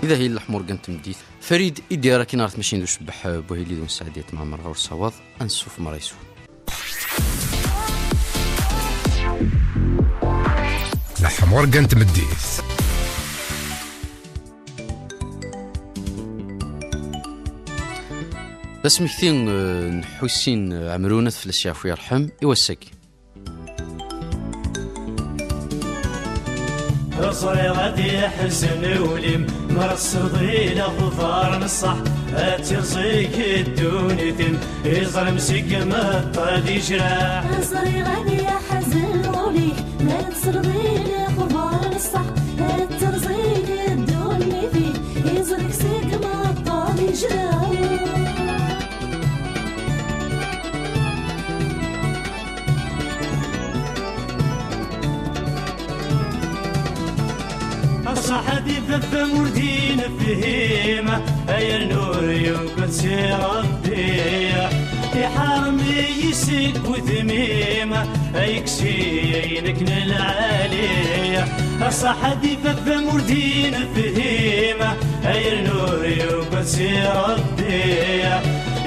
إذا هي الحمور كانت مديت فريد إدي راكي نعرف ماشي ندوش بح بوهيلي دون سعديات مع مرغور صواب أنسوف مريسو الحمور كانت مديت اسمي كثير نحوسين عمرونة في الشاف ويرحم يوسكي صري غادي يحزن وليم مرصدي لغفار نصح ترزيك الدونيتم يظلم سقمة طادي جراح صري غادي يحزن وليم مرصدي لغفار نصح ترزيك الدونيتم يظلم سقمة طادي جراح صحدي فمردين فهيمة أي النور يمكن سيربيع يحرمي يسك وثميمة أي كسيينك للعالية صحدي فمردين فهيمة أي النور يمكن سيربيع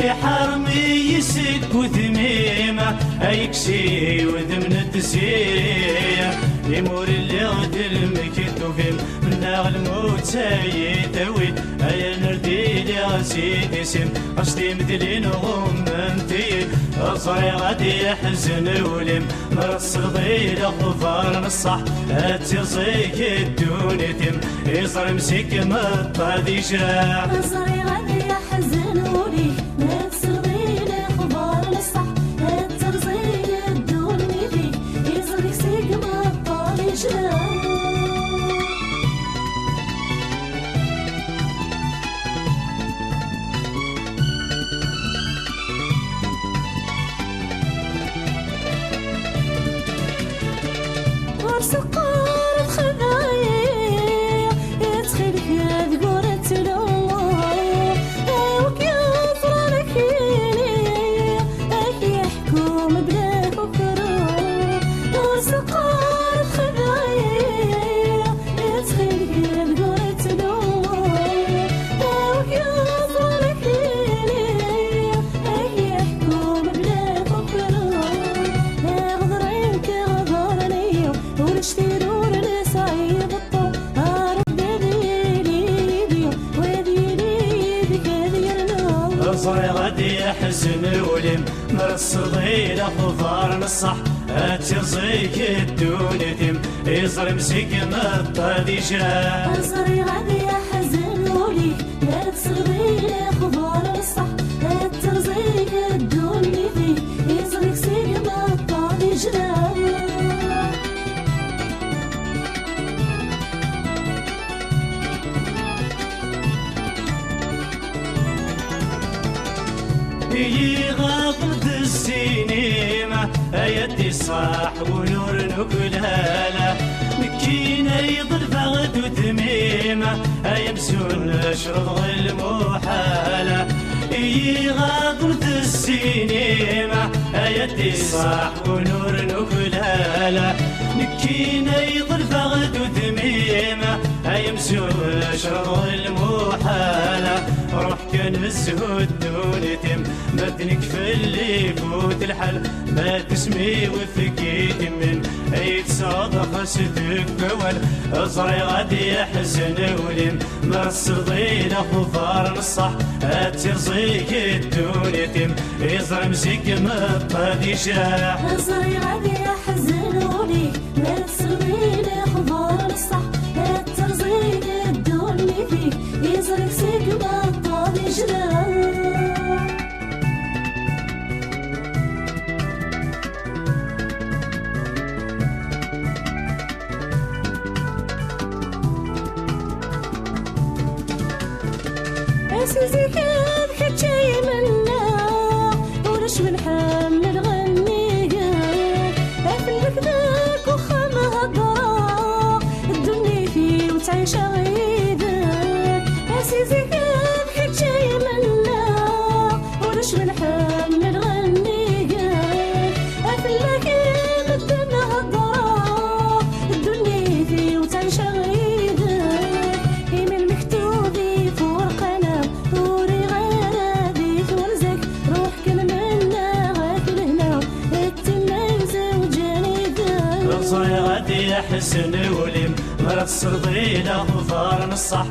يحرمي يسك وثميمة أي كسي وذمن التسيرية يمور اللي غد المكتو فيم منا الموت سيدوي أي نردي لي غسيدي سم أشتي مثلين غممتي أصري غادي يحزن ولم مرصدي لغفار نصح أتيصيك الدوني تم يصر مسك مطادي شراع أصري غادي يحزن ولي مرصدي لغفار نصح أتيصيك الدوني تم يصر مسك مطادي شراع سقار الخذايا يدخل في ذقورة الأمور وكيف رانك يلي أكي يحكم بلاك وكرور وسقار الخذايا يدخل في ذقورة الأمور وكيف رانك يلي أكي يحكم بلاك وكرور غضرينك غضرني ونشترون لسعيد الطول ربي ديلي وديلي بك ديالنا صري غادي يحزن ولم مرصدي لغفار نصح أتيصيك الدوني تم يصر مسك مطادي شراع صري غادي يحزن ولي مرصدي لغفار نصح أترزيك الدوني في يصرك سيك مطادي شراع يغض السينما أيدي صاح ونور نقلها مكينة يضل فغد وتميمة أيمسون أشرب المحالة يغض السينما أيدي صاح ونور نقلها مكينة يضل فغد وتميمة أيمسون أشرب المحالة روح كان الزهود دون تم مدنك في اللي يفوت الحل ما تسمي وفكيت من اي تصادق صدق اول صري غادي يحزن ولم مرصدي لغفار نصح اترزيك الدون تم يصر مسك مطادي شراع صري غادي يحزن ولي مرصدي لغفار نصح اترزيك الدون فيك يصرك سيك مطادي شراع أساسي كان كتشي منا ورش من حمل غنيقا أفلك ذاك وخما هضرا الدنيا فيه وتعيش غيدك أساسي كان كتشي منا ورش من حمل غنيقا أفلك مدنا هضرا الدنيا فيه وتعيش غيدك إيميل مكتوب غادي يحسن وليم مرات الصرضيلة ظهر الصح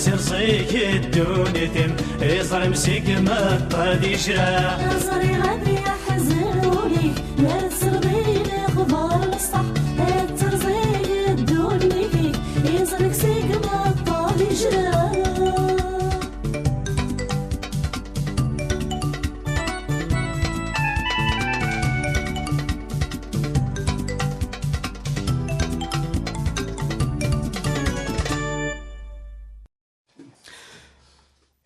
ترزيك الدوني تم يظلم سيك ما طادي شرا صري غادي يحزن ولي لا تصرضي لي خبار الصح ترزي الدوني فيك يزرك سيك ما طادي شرا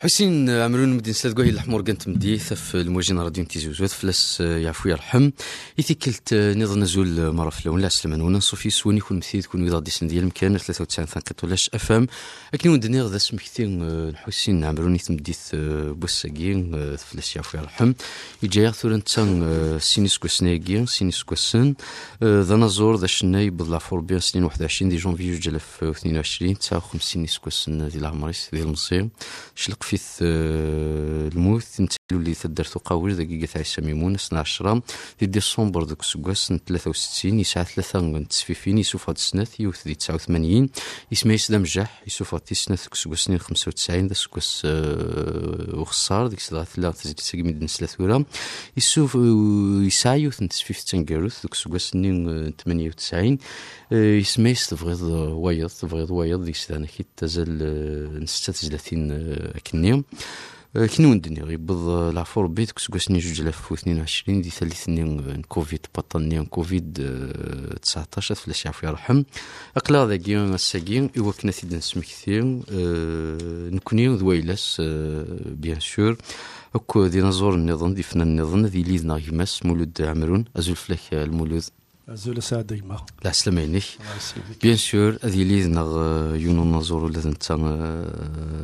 حسين عمرون مدين سلاد قوي الحمور كانت مديث في الموجين راديو تيزوزوات فلاس يعفو يرحم يثيكلت نظن نزول مرة في اللون لا سلمان نصوفي سوني يكون مثيل تكون ويضا ديسن ديال المكان 93 ثانكتولاش افام لكن وندني غدا سمكتين حسين عمرون يتمديث بوساكين فلاس يعفو يرحم يجي ثورن تان سينيس كوسناكين سينيس كوسن ذا نزور ذا شناي بضلا فور بيان سنين 21 دي جونفي 2022 59 سينيس كوسن ديال العمريس ديال المصير شلق في الموت نتلو اللي تدرتو قاول دقيقة عيسى ميمون سنة 10 في ديسمبر دوك سكواس 63 يسعى 3 تسفيفين يسوف هاد السنة يوث دي 89 يسمى يسدا مجاح يسوف هاد السنة سكواس 95 دا سكواس وخسار ديك السنة ثلاثة تزيد ساقي مدن سلاثورة يسوف يسعى يوث تسفيف تنقاروث دوك سكواس 98 يسمى يستفغض وايض ديك السنة كي تزال نستة 30 أكنيوم كنو ندني غيبض العفور بيت كسكوسني 2022 دي ثالثني كوفيد بطني كوفيد 19 فلاش يعفو يرحم اقلا ذاكي الساكين ايوا كنا تيد نسمي كثير نكوني ذويلس بيان سور اكو ديناصور النظام دي فنان النظام ذي ليدنا غيماس مولود عمرون ازول فلاك المولود أزول سعد ديما لا سلامينك بيان سور هذه اللي نغ يونو نزور ولا انت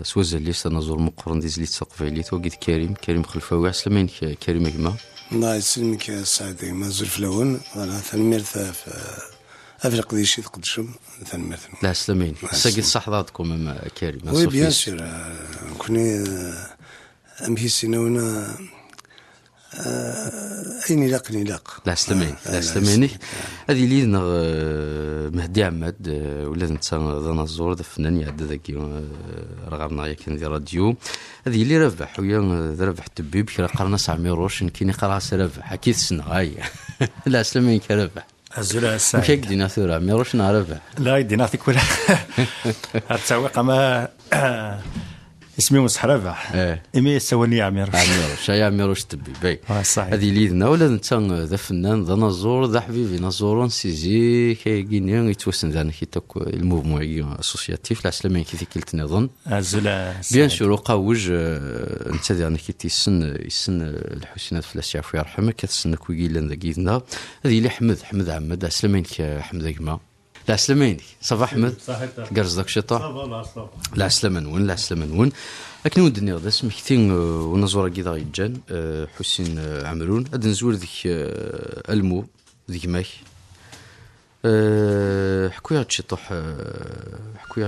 سوازا لي نزور مقرن ديز لي تقفيلي توقيت كريم خلفاوي سلامينك كريم كما الله يسلمك سعد ديما زول فلاون انا ثنميرث في القديشي تقدشم ثنميرث لا سلامينك ساقي صحضاتكم كريم وي بيان سور كوني امهيسينا هنا أين لاق لا سلامينك هذه اللي مهدي عماد ولا انت ذا نزور ذا فنان يعد ذاكي رغبنا ياك ندير راديو هذه اللي ربح ويا ربح تبيب كي قرنا ساميروش كاين قرا ربح اكيد سنغاي لا سلامينك ربح أزول سعيد كيك دينا ثورة ميروش نعرفه لا يدينا ثيك ولا التسويق ما اسمي مسحرفة إمي سواني عميروش شاي عميروش تبي باي صحيح هذه ليدنا ولا انت ذا فنان ذا نزور ذا حبيبي نزورون سيزي كاين يتوسن ذا كي توك الموفمون اسوسياتيف لا سلامين كي ذيك نظن أزول بيان سور وقاوج انت ذا كي تيسن الحسينات فلاس يعفو يرحمه كتسنك ويقيل ذا كيدنا هذه اللي حمد عمد سلامين حمد كما لا سلامينك صباح احمد قرز داك الشيطان لا سلامن لكن ودني غدا سمحتين ونزور كذا يجان حسين عمرون غادي نزور ديك المو ديك ماك حكويات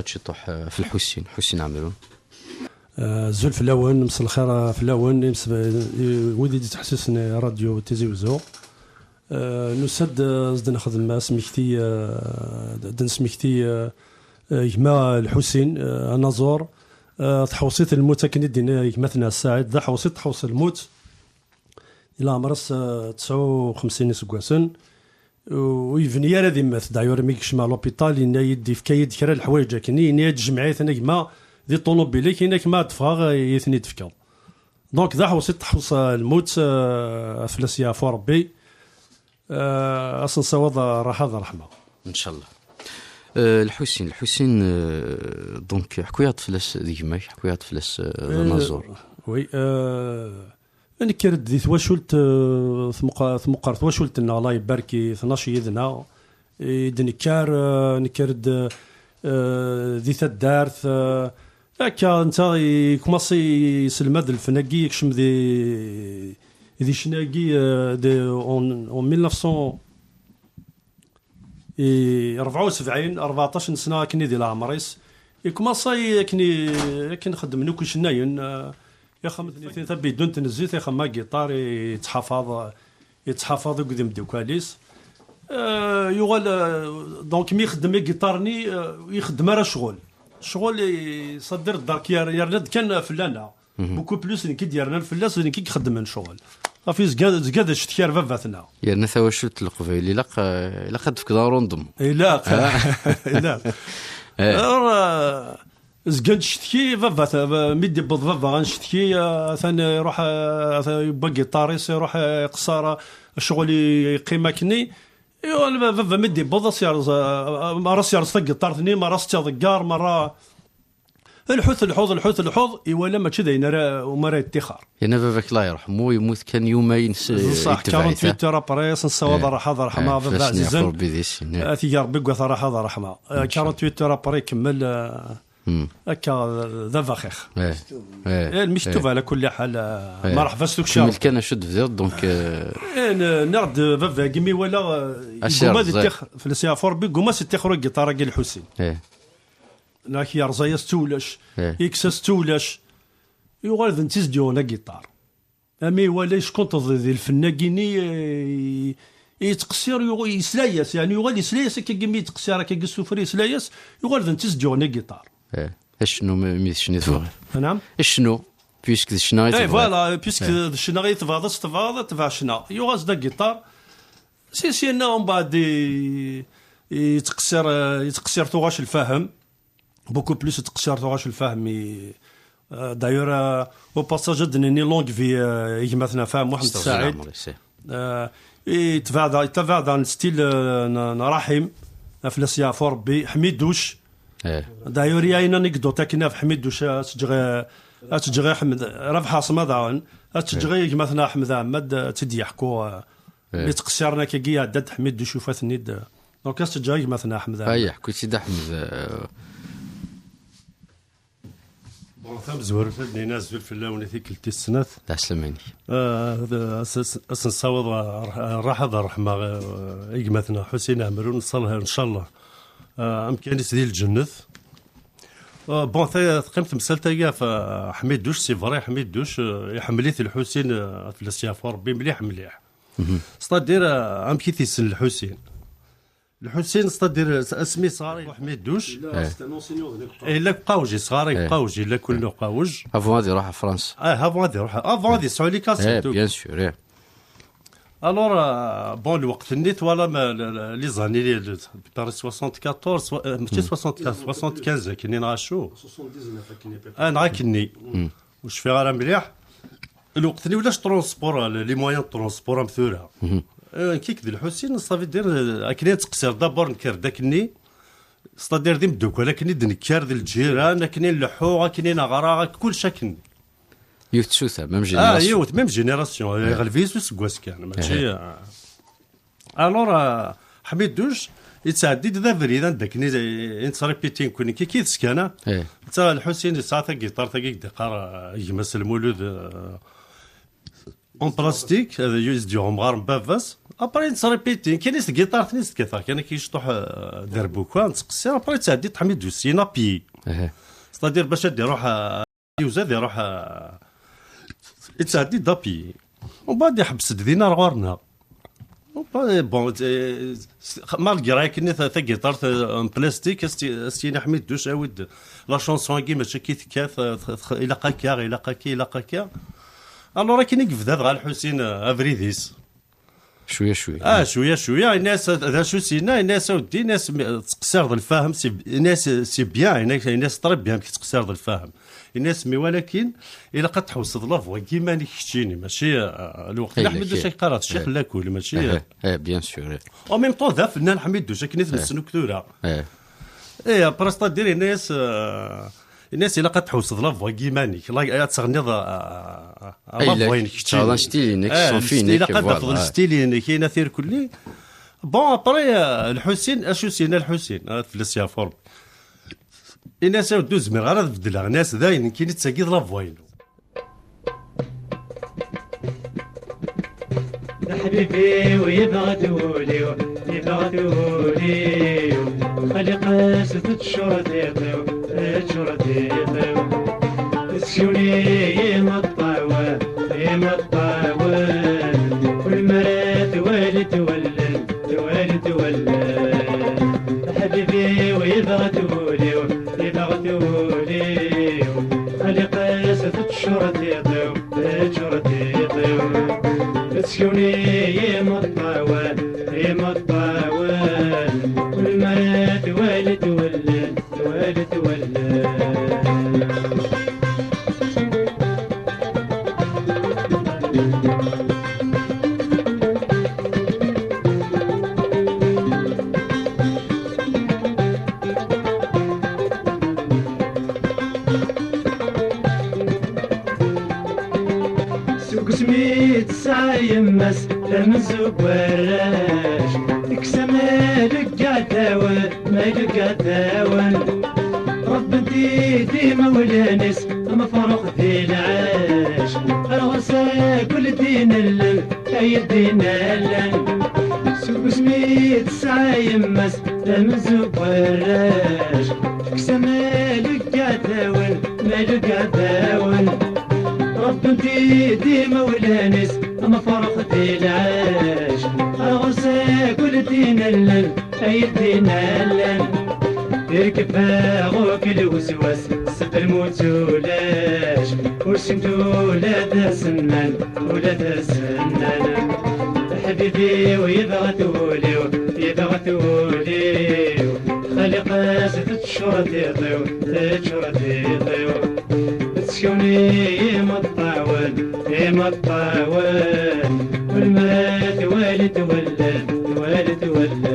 شطوح في حسين عمرون زول فلاون مس الخير فلاون ودي تحسسني راديو تيزيوزو نسد زد نخدم سميكتي دن سميكتي يما الحسين نزور تحوصيت الموت كني دينا يمثنا الساعد ذا حوصيت تحوص الموت الى عمرس 59 سكواسن ويفني راه ديما دايور ميكش مع لوبيتال ان يدي في كايد كرا الحوايج كني نيا جمعيت انا كما دي طونوبيلي كاينك ما دفاغ يثني تفكا دونك ذا حوصيت تحوص الموت فلاسيا فور ربي اصلا صواب راح هذا رحمه ان شاء الله الحسين دونك حكويات فلاس ديك ماك حكويات فلاس نزور وي انا كرد دي تواشلت ثمقر تواشلت ان الله يباركي 12 يدنا دنكار نكرد ذي تدارث هكا انت كوماسي سلماد الفناقي يكشم ذي شناقي اون 1974 14 سنه كني ديال العمريس كوماسي كني نخدم نوك شناين يا خمتني تبي دون تنزيت يا خما جيتار يتحفظ قدام دوكاليس يغال دونك مي يخدم الجيتارني يخدم راه شغل يصدر الدار يرند كان فلانا بوكو بلوس اللي كيديرنا الفلاس اللي كيخدم شغل صافي زكاد شتكير فافاتنا يعني ثوا شوت القبيلي لا قد في دار ندم لا لا زكاد شتكي فافات ميدي بض فافا غنشتكي ثاني يروح يبقى جيتاريس يروح يقصر شغل يقيمكني ايوا فافا ميدي بض سيارز مرة سيارز الجيتار مرة تضقار مرة الحوض ايوا ماشي داين وما راه اتخار يعني باباك الله يرحمه يموت كان يومين صح 48 ترى بريس نصوض رحمه رحمه بابا عزيزا اثي يا ربي قوث رحمه رحمه 48 ترى بري كمل هكا ذا فخيخ المكتوب على كل حال مرحبا ستوك شهر كان شد في دونك نرد فافا كيمي ولا قوما في السيافور بي قوما ستخرج الجيتار كي الحسين ناك يا رزايا ستولش يكسس تولش يغال ذن تيزديونا جيتار امي ولا شكون تضي الفناكيني يتقصير يسلايس يعني يغال يسلايس كيمي يتقصير كي السفري يسلايس يغال ذن تيزديونا جيتار اشنو ميشني تفضل نعم اشنو بيسك الشناي اي فوالا بيسك الشناي تفاض شنا يغاز دا جيتار سي انهم بعد يتقصير توغاش الفهم بوكو بلوس تقصير توغاش الفهم دايور او باساج دني لونغ في مثلا فهم واحد الساعد يتفاعل عن ستيل رحيم في السيافور بحميد دوش دايور ياينا نيكدوتا كنا في حميد دوش تجغي احمد ربح عاصمه داون تجغي مثلا احمد عماد تدي يحكوا يتقصرنا كي عدد حميد دوش وفاتني دونك تجغي مثلا احمد اي حكوا سيدي احمد ثم زوار فدني ناس في اللون في كل السنات تاع سلماني اساس نصاوض راح هذا الرحمه يقمتنا حسين عمرو نصلها ان شاء الله امكاني سدي الجنة بون ثا قيمت مسالتا كاع حميد دوش سي فري حميد دوش يحمليت الحسين في السيافور بي مليح ستادير ام كي تيسن الحسين ستادير اسمي صغاري حميد دوش الا بقاوجي صغاري بقاوجي الا كله قاوج افون غادي يروح فرنسا افون غادي سعوا لي كاسيت بيان سور الور بون الوقت نيت ولا لي زاني لي بار 74 ماشي 75 كني نعاشو 79 انا كني واش في غير مليح الوقت اللي ولاش ترونسبور لي موان ترونسبور مثوره كيك ديال الحسين صافي دير كني تقصير دابور نكر داكني صدير دي مدوك ولكن نكر ديال الجيران كني نلحو كني نغرا كل شكل يوتسوثا ميم جينيراسيون يوت ميم جينيراسيون غالفيسو سكواس كان ماشي الور حميد دوش يتعدي ذا فريدا داكني انتريبيتين كوني كي تسكانا حتى الحسين ساعه جيتار تاكي دقار يمس المولود اون بلاستيك هذا يزديهم غار بافاس ابري نتريبيتين كاين نيس جيتار ثنيس كثر كان كيشطح دربوكا نتقصي ابري تعدي حميد دوش سينا بي ستادير باش يروح يوزاد يروح يتعدي دابي ومن بعد يحبس دينا غورنا بون مالغي راك كني ثا جيتار بلاستيك استينا حميد دوش عاود لا شونسون كي ماشي كي تكاث الى قاكا الو راه كاين يقفد هذا الحسين افريديس شويه الناس هذا شو سينا الناس ودي ناس تقصر الفهم الناس سي بيان الناس طري بيان كي تقصر الفهم الناس مي ولكن الا قد تحوصد لافوا كيما نكشتيني ماشي الوقت اللي حميد دوش قرات الشيخ لا كل ماشي بيان سور او ميم طون ذا فنان حميد دوش كني تمسنو كثوره براستا دير الناس الا قد تحوصد لافوا كيمانيك لا تغني لافوا نكشتي ستيلي نيك فيني الا قد تفضل ستيلي كاين ثير كلي بون ابري الحسين اشو سينا الحسين في السيافور الناس دوز من غير تبدل الناس داين كاين تساكيد لافوين حبيبي ويبغى تولي خلي قاسة تشردي تسيوني مطاوة كل مرة توالي حبيبي ويبغى توليو يبغى توليو خلي قاسة تشرتي ضيو تشرتي ضيو تسكوني يمطاوان يمطاوان والمرات والد ولد والد ولد سميت سايمس لمزوق وراش تكسى مالك قاتاون مالك قاتاون رب انتي ديما ولانس اما فرق ذي العاش الغسا كل دين اللن اي الدين اللن سوق سميت سايمس لمزوق وراش تكسى مالك قاتاون مالك قاتاون رب انتي ديما ولانس اما فرقتي العاش اغسى كل دين اللن اي الدين اللن يركب فاغوك الوسواس سد الموت ولاش ورسمت ولاد سنان ولاد سنان حبيبي ويبغى توليو يبغى توليو خلي قاسة تشرتي ضيو تشرتي ضيو تسكوني يمطاون يمطاون والمرات والد ولد والد ولد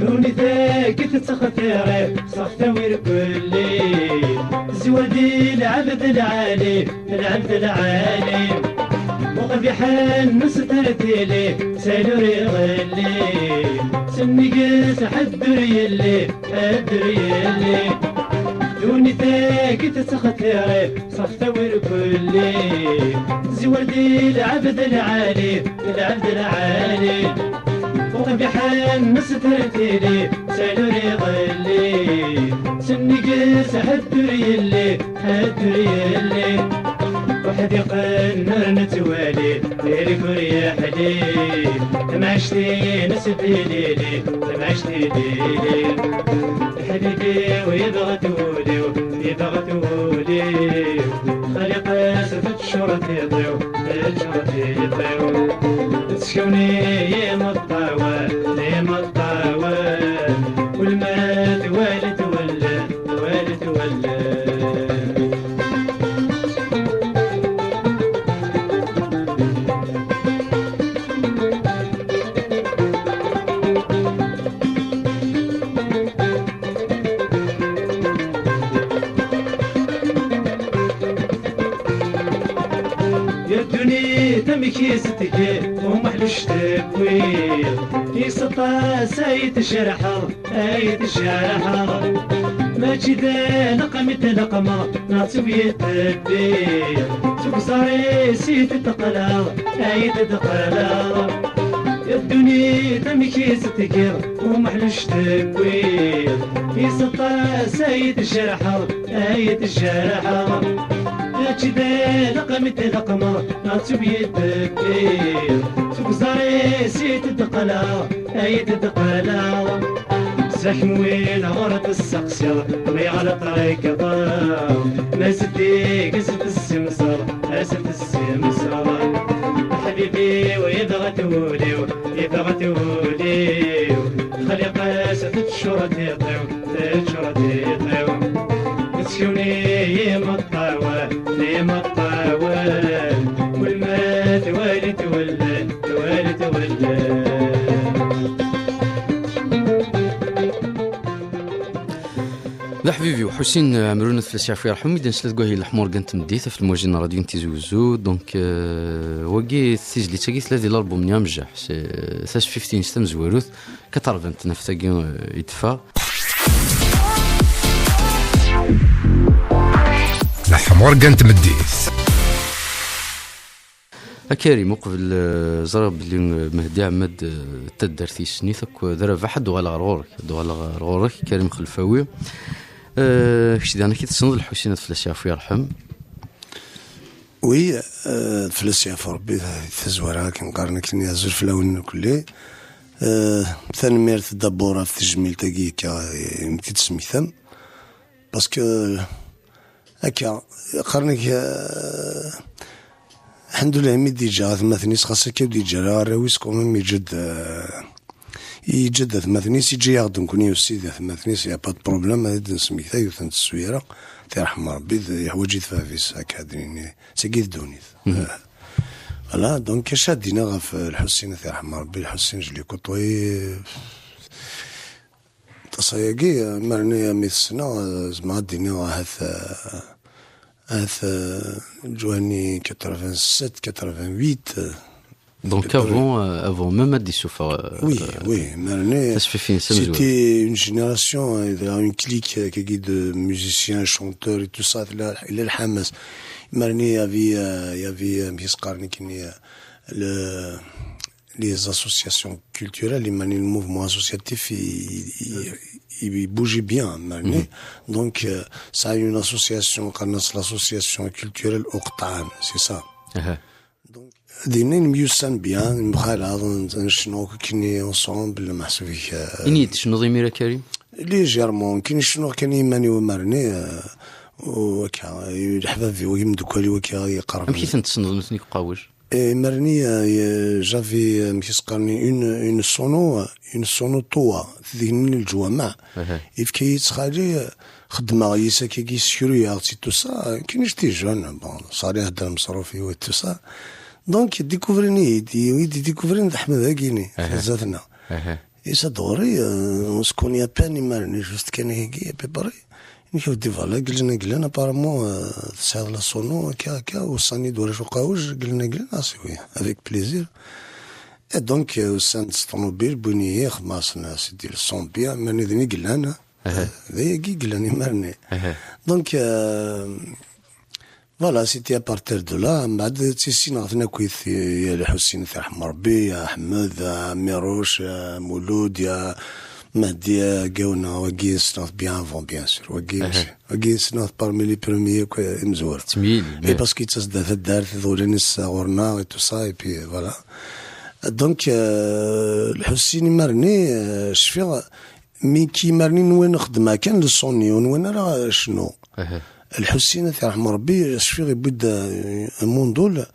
دوني ذاك تتخطيري صحتوير كلي زوادي العبد العالي العبد العالي وغبي حال نسترتيلي سالوري غلي سني قاس حدري اللي حدري اللي دوني ذاك تتخطيري صحتوير كلي زوادي العبد العالي العبد العالي وبحال نسترتيلي سالوري غلي سني قاس حدري اللي حدري اللي وحدي قنر نتوالي ليلي كوريا حلي تمعشتي نسبي ليلي تمعشتي ليلي حبيبي ويبغى تولي يبغى تولي خلي قاسة تشرتي ضيو تشرتي ضيو تسكوني يمطاوان يمطاوان والمرات والد ولد والد ولد يا الدنيا تمكي ستكي ومحلوش تبويل في سطا سايت شرحة ايت شرحة ما جدا نقمت نقمة ناطوية تبيل سوق صاري سيت تقلا ايت تقلا يا الدنيا تمكي ستكي ومحلوش تبويل في سطا سايت شرحة ايت شرحة كذا لقمت لقمة ناطوية تبكير سوق زاري سيت الدقلا ايت الدقلا زحم وين غرق السقسير ويغلى طريق ضام ما سدي قزت السمسر اسد السمسر حبيبي ويبغى توليو يبغى توليو خلي قاسة تشرتي ضيو تشرتي ضيو تسكوني يمطاوان يمطاوان والمات والد ولد والد ولد لا حبيبي وحسين عمرونا في السيافي يرحم إذا نسلت قوي الحمور كانت مديثة في الموجين راديو نتيزوزو دونك وقي تسجلي تاقي ثلاثي الألبوم نيام جاح 15 ستم زواروث كترفنت نفتاقي يدفع الحمور كانت مديث كريم قبل زرب اللي مهدي عمد تدرتي سنيثك ذرب واحد وغلا غورك كريم خلفاوي كش دانا كي تصنض الحسين فلاس يعفو يرحم وي فلاس يعفو ربي تزورها كنقارن كني زول فلاون كلي ثاني ميرت دابورا في التجميل تاكي يمكن تسميثم باسكو هكا قارنك الحمد لله مي ديجا ثماثنيس خاصة كيف ديجا راويس كوميم يجد ثماثنيس يجي يخدم كوني يوسيد ثماثنيس يا با بروبليم هاد نسميتها يوثنت السويرة تيرحم ربي يحوج يتفافيس هكا هادريني ساكي دونيت فوالا دونك شادينا غاف الحسين تيرحم ربي الحسين جلي كوطوي تصايقي مرني ميت سنة زعما دينا هاث جواني 87 88 Donc avant même à Dissoufa. Oui, mais c'était une génération, une clique de musiciens, chanteurs et tout ça. Il est le Hamas. Il y avait les associations culturelles, le mouvement associatif, il bougeait bien. Donc, ça a une association, l'association culturelle Oqtan, c'est ça. Donc, دينا نميوسان بيان مخالط نشنو كني انصومبل محسوبيك انيت شنو ضميرة كريم لي جيرمون كاين شنو كان يماني ومرني وكا الحباب في ويم دوكالي وكا يقرب كيف تصنض مثني قاوج مرني جافي مكيس قرني اون سونو طوا ذين الجوامع يفكي تخالي خدمه يسا كي سيكوريا تو سا كاينش تي جون بون صاري هضر مصروفي و تو سا دونك ديكوفريني ديكوفرين احمد هاكيني زادنا يسا دوري وسكون يا باني مارني جوست كان هيكي بيبري نشوف دي فالا قلنا بارامون تساعد لا سونو كا وصاني دور شو قاوج قلنا سوي افيك بليزير دونك وسان الطوموبيل بنيه خماسنا سيدي الصون بيان ماني ذني قلنا ذي قلاني مارني دونك فوالا سيتي ابارتير دو لا من بعد تيسينا غثنا كويث يا الحسين يرحم ربي يا احمد يا ميروش يا مولود يا مهدي قاونا وكيس نوث بيان فون بيان سور وكيس نوث بارمي لي بروميي مزور تميل اي باسكو تصدى في الدار في ذولينس غورنا و تو سا اي بي فوالا دونك الحسين مرني شفيغ مي كي مرني وين نخدم كان للصوني وين راه شنو الحسين يرحم ربي شفيغ يبدا الموندول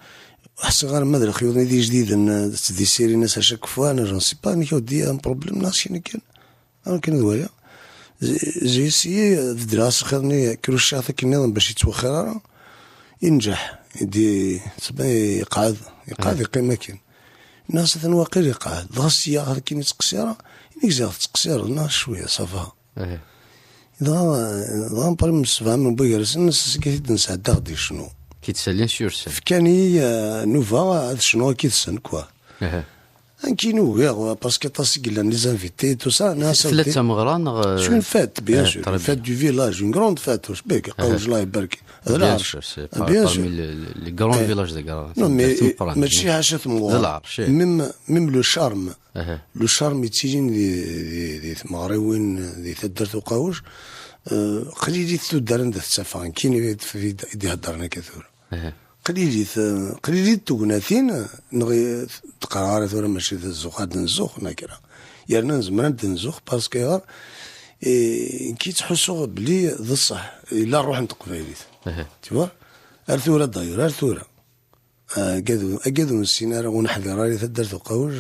حسي غير مدري خيوطني دي جديد دي سيري ناس اشاك فوا انا جون سي با نيكو دي ان بروبليم ناسيوني كان دوايا جي سي في دراسه خذني كروش هذاك النظام باش يتوخر ينجح يدي يقعد يقيم كان الناس ثنواقير يقعد ضغسيه هذاك كي تقصيره ينكزا تقصير ناس شويه صافا إذا بارم السبعة من بويرس الناس كيف نسعد غادي شنو كي تسالين سيورسن فكاني نوفا هذا شنو كي تسن كوا انكي نوغير باسكو طاسي قلنا لي زانفيتي تو سا ناس ثلاثة مغران شو فات بيان سور فات دو فيلاج اون غروند فات واش بيك قاوج الله يبارك هذا العرش بيان سور لي غروند فيلاج دي غران نو مي ماشي حاجه تمغور ميم لو شارم يتيجين دي ثماريوين دي تدرت وقاوج قليلي تدار عند السفان كاين في يهضرنا كثور قليلي توغناثين نغي تقرار ثورة ماشي الزوخ هاد نزوخ ناكرا يرنا نزمران نزوخ باسكو كي تحسوا بلي ذا الصح الا نروح نتقبايليت تيوا ارثوره داير ارثوره اكادو السيناريو ونحضر راه تدرت وقاوج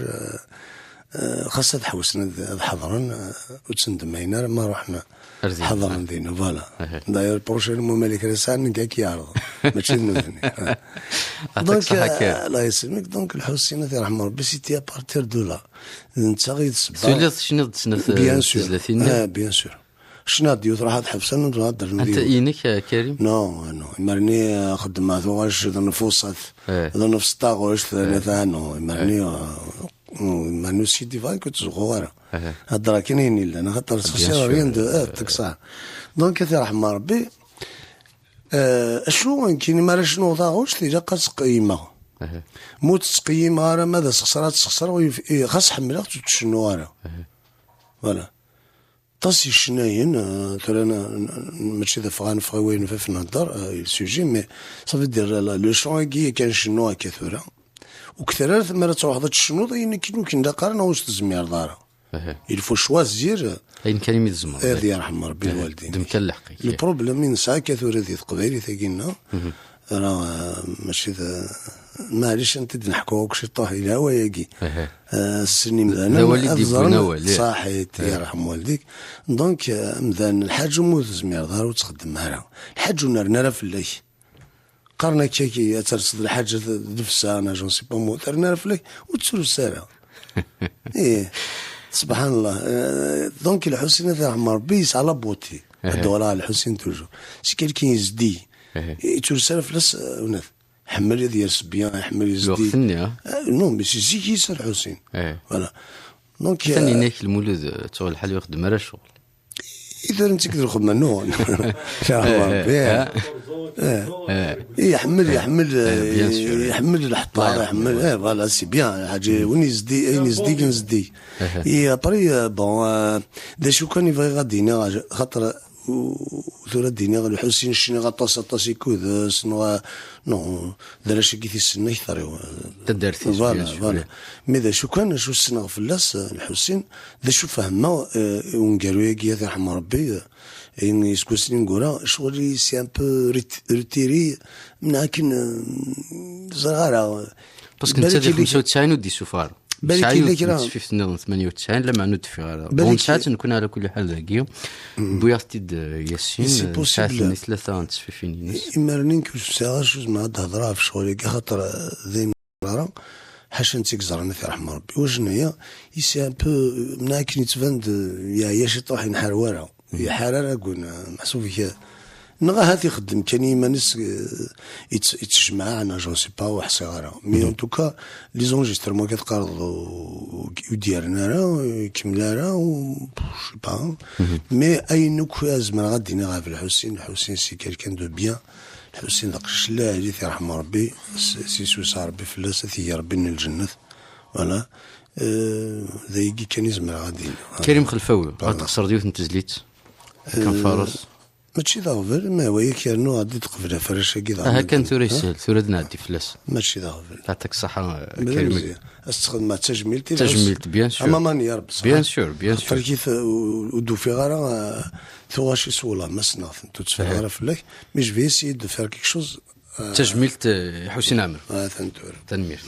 خاصة تحوسنا حضرا وتسندمينا ما رحنا حضرا دينا فوالا داير بروشين ممالك رسالة كاك يعرض ماشي نوثني دونك الله يسلمك دونك الحسين يرحم ربي سيتي ابارتير دو لا انت غير سولت شنو تسنث بيان سور بيان سور شنو ديوت راح تحبس انا نهضر انت اينك كريم نو مرني خدمات واش نفوصات نفس طاغوش ثلاثه نو مرني سيدي فاي كنت صغيره هضره كاينين الا انا خاطر سوسيال ريان دو تكسا دونك يرحم ربي اشنو كاين ما شنو طاغوش اللي قاص قيمه موت تقيم غارة ماذا تخسر خاص حملها تشنو غارة فوالا طاسي شناين ترى انا ماشي ذا فغان فغوين في نهضر السوجي مي صافي دير لو شون كي كان شنو هكا ثورة وكثر مرات تروح هذا الشنو كي كندا قارنا واش تزمير دارا يلفو شوازير اين كان يمزمر هذه يرحم ربي الوالدين دم كلحقي البروبليم نسعى كثر ذي قبيلي ثقينا راه ماشي ذا معليش انت نحكوك شي طاح الى هواياكي السني مذان صحيت يرحم والديك دونك مذان الحاج موت زمير دار وتخدم معها الحاج نرنا في الليل قرنا كيكي ترصد الحاج دفسا انا جون سي با موت نرنا في الليل وتسول ساره ايه سبحان الله دونك الحسين يرحم ربي على بوتي الدوله الحسين توجو سي كيلكين يزدي يترسل فلاس وناث حمل يدي بيان حمل يزدي ثاني نو مي سي زيكي سر حسين فوالا دونك ثاني ناك المولود تشغل الحال يخدم على الشغل اذا انت كدير خدمه نو يحمل الحطار يحمل فوالا سي بيان حاجه وين يزدي اي ابري بون دا شو كان يبغي غادينا خاطر وثورة الدنيا الحسين شنو غطاسي كود سنو نو دراش كي السنه يثريو تدرتي فوالا مي ذا شو كان شو السنه فلاس الحسين ذا شو فهمه ونقالوا ياكي يرحم ربي ان يسكوسين نقولها شغل سي ان بو ريتيري من هاكن صغار باسكو انت 95 ودي سفاره بالك كي في 98 لما نود في غير بون ساعات نكون على كل حال ذاكيو بويرتيد ياسين ساعات ثلاثه تصفيفين ناس امرنين كيف ساعه شو ما تهضرها في شغل خاطر ذي مرة حاشا تيكزرنا في رحمه ربي وجنيا يسي ان بو مناكن يتفند يا شي طوح نحار ورا هي حراره قلنا محسوب فيها نغا هذه يخدم كان يمانس يتجمع انا جو سي با واحد صغيره مي ان توكا لي زونجسترمون كتقرضوا وديرنا راه كملا راه سي با مي اي نوك ازمر غادينا غا في الحسين سي كان دو بيان الحسين دقش الله عليه يرحم ربي سي سوسا ربي فلاس ثي ربي من الجنه فوالا ذايقي كان يزمر غادينا كريم خلفاوي غتخسر ديوث نتزليت كان فارس ماشي ضغفل ما هو كانوا غادي تقبلها فرشه كذا كان ثوري يسهل ثوري نعدي فلاس ماشي ضغفل يعطيك الصحه كريم استخدم مع تجميلت بيان سور اما مانيير بصح بيان سور فركيت ودو في غارة ثواشي سولا ما سناف انتو تسفى غارة فلاك مي جو في اسيي دو فير كيك شوز تجميلت حسين عامر ثانتور تنمير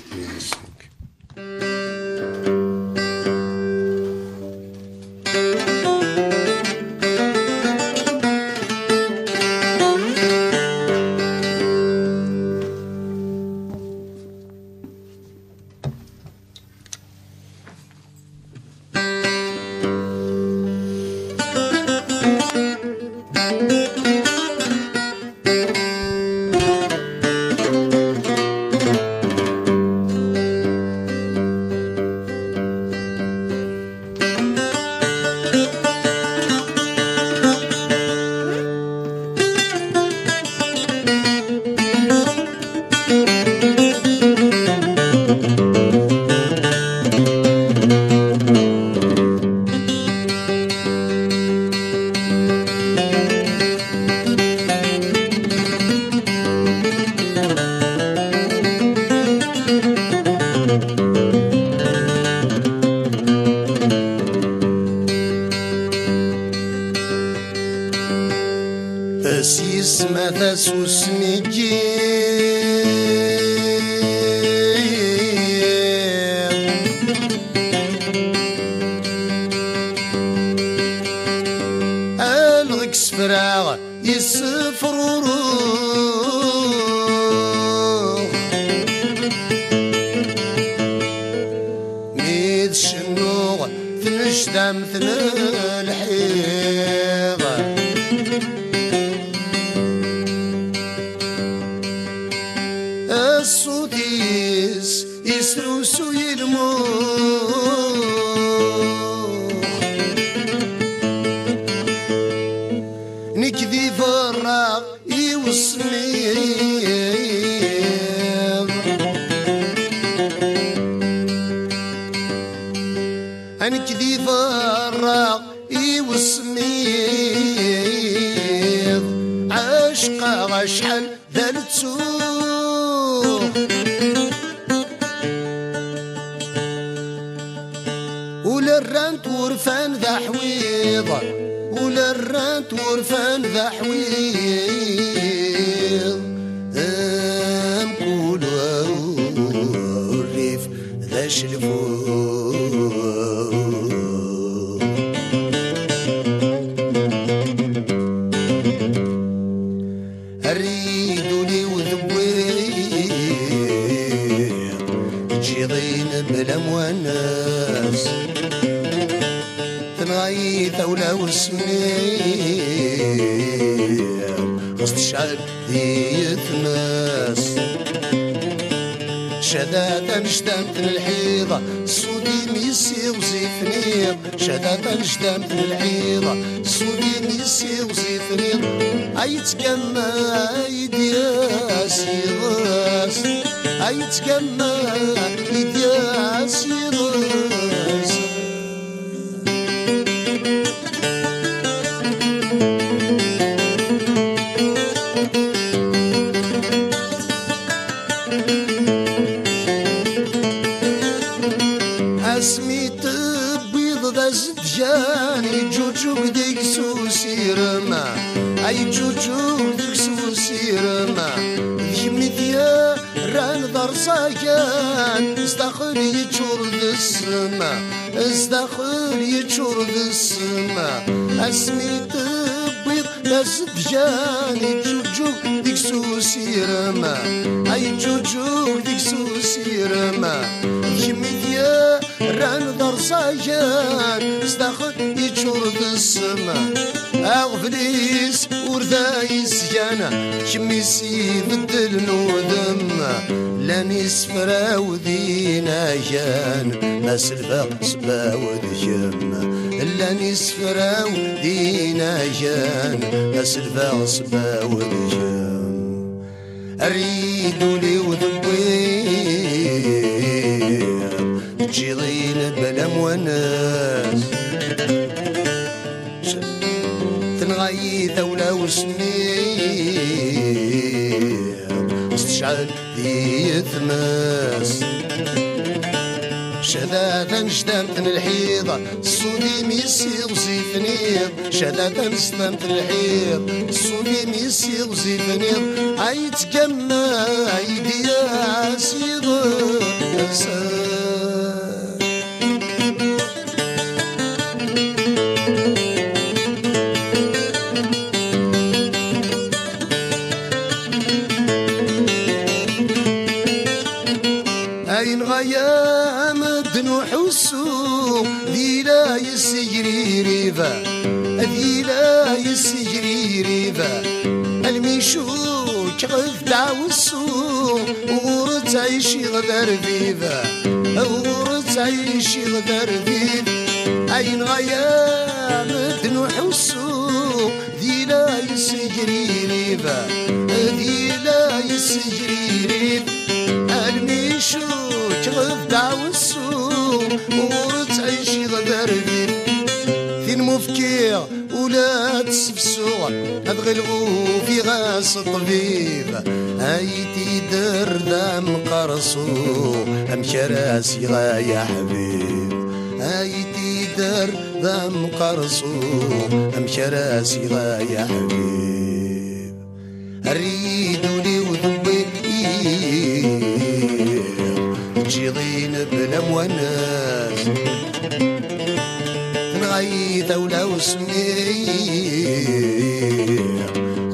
أسيس ماذا سوسنيكي ألغك سفراغ يسفرورو ميد شنوغ ثنشتم ثن الحيض الصوتيس يسروسو يلموخ نكذي فراغ يوصني أنك ذي فرق والسميض عشقا غشحل ذا التسوق ولا الرانت ورفان ذا حويض ولا الرانت ورفان ذا حويض أمكولوا الريف ذا شلفوق الريدولي وذبويق تجيضين بلا مواناس تنغايث ولا وسمير غصت شعب ذي يتماس شدادا نشتمت الحيضة صودي ميسي وزيفنيض شدادا نشتمت الحيضة صودي ميسي وزيفنيض أيتكما يدياس يغاس أيتكما يدياس يغاس اسمي تبيض ذا زدجاني جوجوك ديك سوسي رما اي جوجوك ديك سوسي رما يمي ذيا ران ضر صايان استخر يجور ذا السما استخر يجور ذا السما اسمي تبيض ذا زدجاني جوجوك ديك سوسي رما اي جوجوك ديك سوسي رما يمي ذيا ران ضر صايان استخر يجور ذا السما أغفليس ورثايس جانا شميسي بدل نودم لاني سفرا وذينا جان ما سلفا سبا وذيم لاني سفرا وذينا جان ما سلفا سبا وذيم أريدولي وذبوير تجيضين بلا مواناس تنغايث ولا وسمير استشعل ذي يتماس شدادا نشتمت الحيضة صودي ميسي وزيفنير شدادا نشتمت الحيض صودي ميسي وزيفنير أيتكما أيديا سيغر أين غيام الدنوح والسوق ذي لا يسجري ريفا ذي لا يسجري ريفا الميشوك غف دعو السوق وغورت عيشي غدر فيفا وغورت عيشي غدر فيفا أين غيام الدنوح والسوق ذي لا يسجري ريفا ذي لا يسجري ريفا الميشوك غف دعو السوق وتعيشي غدر فيك فين مفكير ولا تسفسوع أدغلغو في غاس الطبيب هايتي در دام قرصو أم كراسي غايا حبيب هايتي در دام قرصو أم كراسي غايا حبيب أريدولي وذبي تجيضين بلا مواناس تنغايث ولا وسمير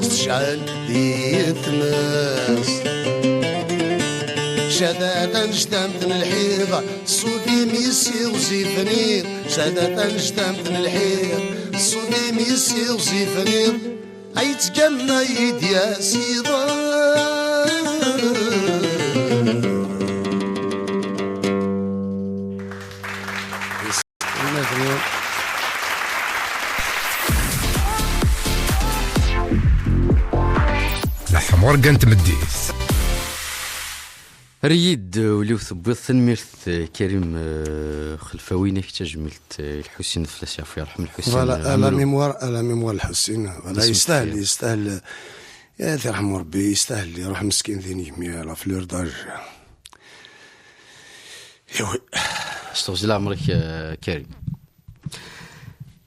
تشعل ذي يتماس شدادا نشتمت الحيضة صودي ميسي وزيفنير شدادا نشتمت الحيض صودي ميسي وزيفنير أيتكما يديا سيضا الحمر كانت مديس ريد وليو ثبوت ثنميرث كريم خلفاوي نيك تجملت الحسين فلاس يعفو يرحم الحسين فوالا لا ميموار الحسين ولا يستاهل يا يرحم ربي يستاهل يروح مسكين ذيني ميا فلور داج يوي استغفر عمرك يا كريم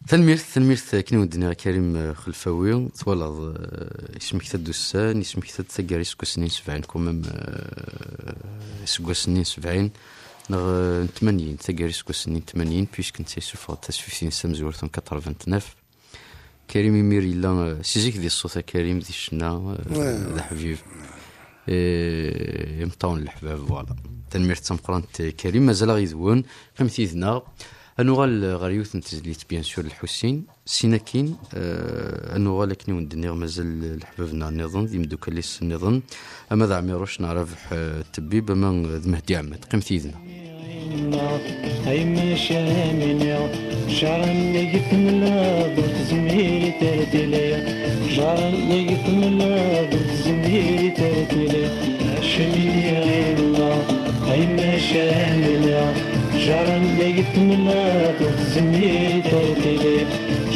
ثنميرث كني ودنا كريم خلفاوي تولد اسمك تدوسان اسمك تتقاري سكو سنين 70 كومم سكو سنين 70 نغ 80 تقاري سكو سنين 80 بيسك كنت سوفا تسفيسين سمزورتون 89 كريم يميري لا سيزيك دي الصوت كريم دي الشنا الحبيب يمطون الحباب فوالا تنميرث تمقرانت كريم مازال غيدون كم تيذنا انوغال غريوث نتزليت بيان سور الحسين سيناكين انوغال كني وندني مازال الحبابنا النظام دي مدوكاليس النظام اما ذا عميروش نعرف التبيب اما مهدي عمد قيم تيذنا هاي ماشي مني شعرني يتملا بزميري ترتلي شعرني يتملا بزميري ترتلي عشمي غيرنا هاي ماشي مني شعرني يتملا بزميري ترتلي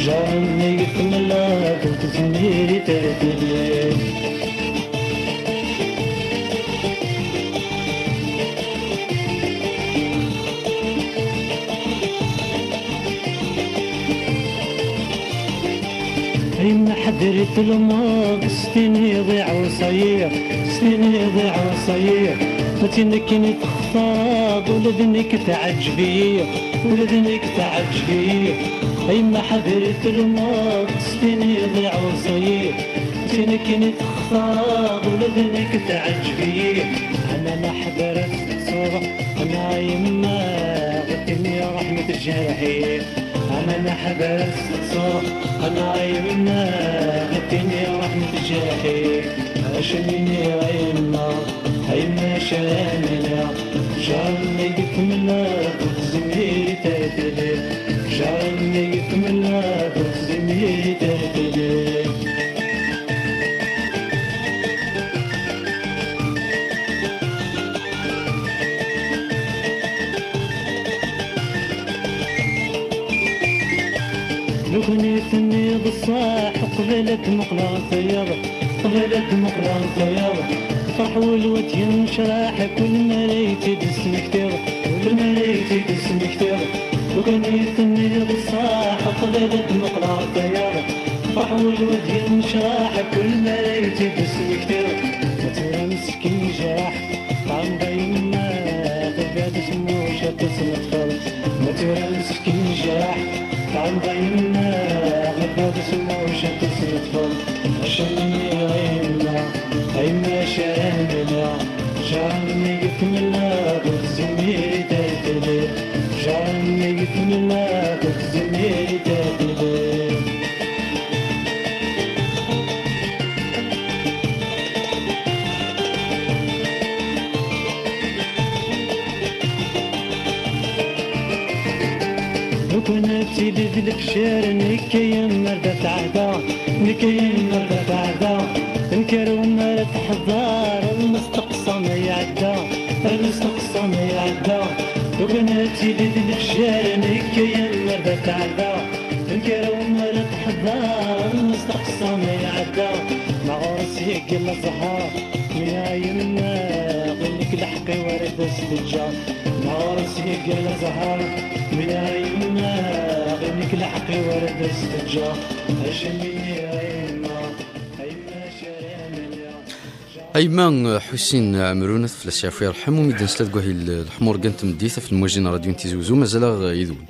شعرني يتملا بزميري ترتلي إن حضرت الماضي سنين يضيع وصيح سنين يضيع وصيح فتنكني تخطاب ولدنك تعجبيه ولدنك تعجبيه إن حضرت الماضي سنين يضيع وصيح فتنكني تخطاب ولدنك تعجبيه أنا حضرت صورة أنا يما غتني يا رحمة الجرحي أنا حبست صوت أنا يمنا غتني يا رحمة الجاحي أشمني غيمنا هيما شامنا جعلني يكملنا بزميري تاتلي جعلني يكملنا بزميري تاتلي لغنيتني بالصاح قبلت مقلان ثيابة قبلت مقلان ثيابة فرح والوت ينشراح كل ما ليتي باسم كتابة كل ما ليتي باسم كتابة لغنيتني بالصاح قبلت مقلان ثيابة فرح والوت ينشراح كل ما ليتي باسم كتابة متى مسكين جاح طعم بيننا غبات سموش تسمت خالص متى مسكين جاح طعم بيننا غبات سموش تسمت خالص عشاني غيمنا غيمنا شامنا جعلني يكملنا بالزميري تاتلي جعلني يكملنا بالزميري تاتلي كنتي لذلك شار نكايا مردة عهدا نكايا مردة عهدا نكر ومرت حضار المستقصى ما يعدى المستقصى ما يعدى كنتي لذلك شار نكايا مردة عهدا نكر ومرت حضار المستقصى ما يعدى مع عرسي قل الزهار يا يمنا غنك لحقي ورد استجار مع عرسي قل الزهار يا يمنا غنك لحقي ورد استجار عشميني غيما هيما شرامنا ايمان حسين عمرونة في السياف يرحم وميدان سلات قهي الحمور كانت مديثة في الموجين راديو تيزوزو مازال يذون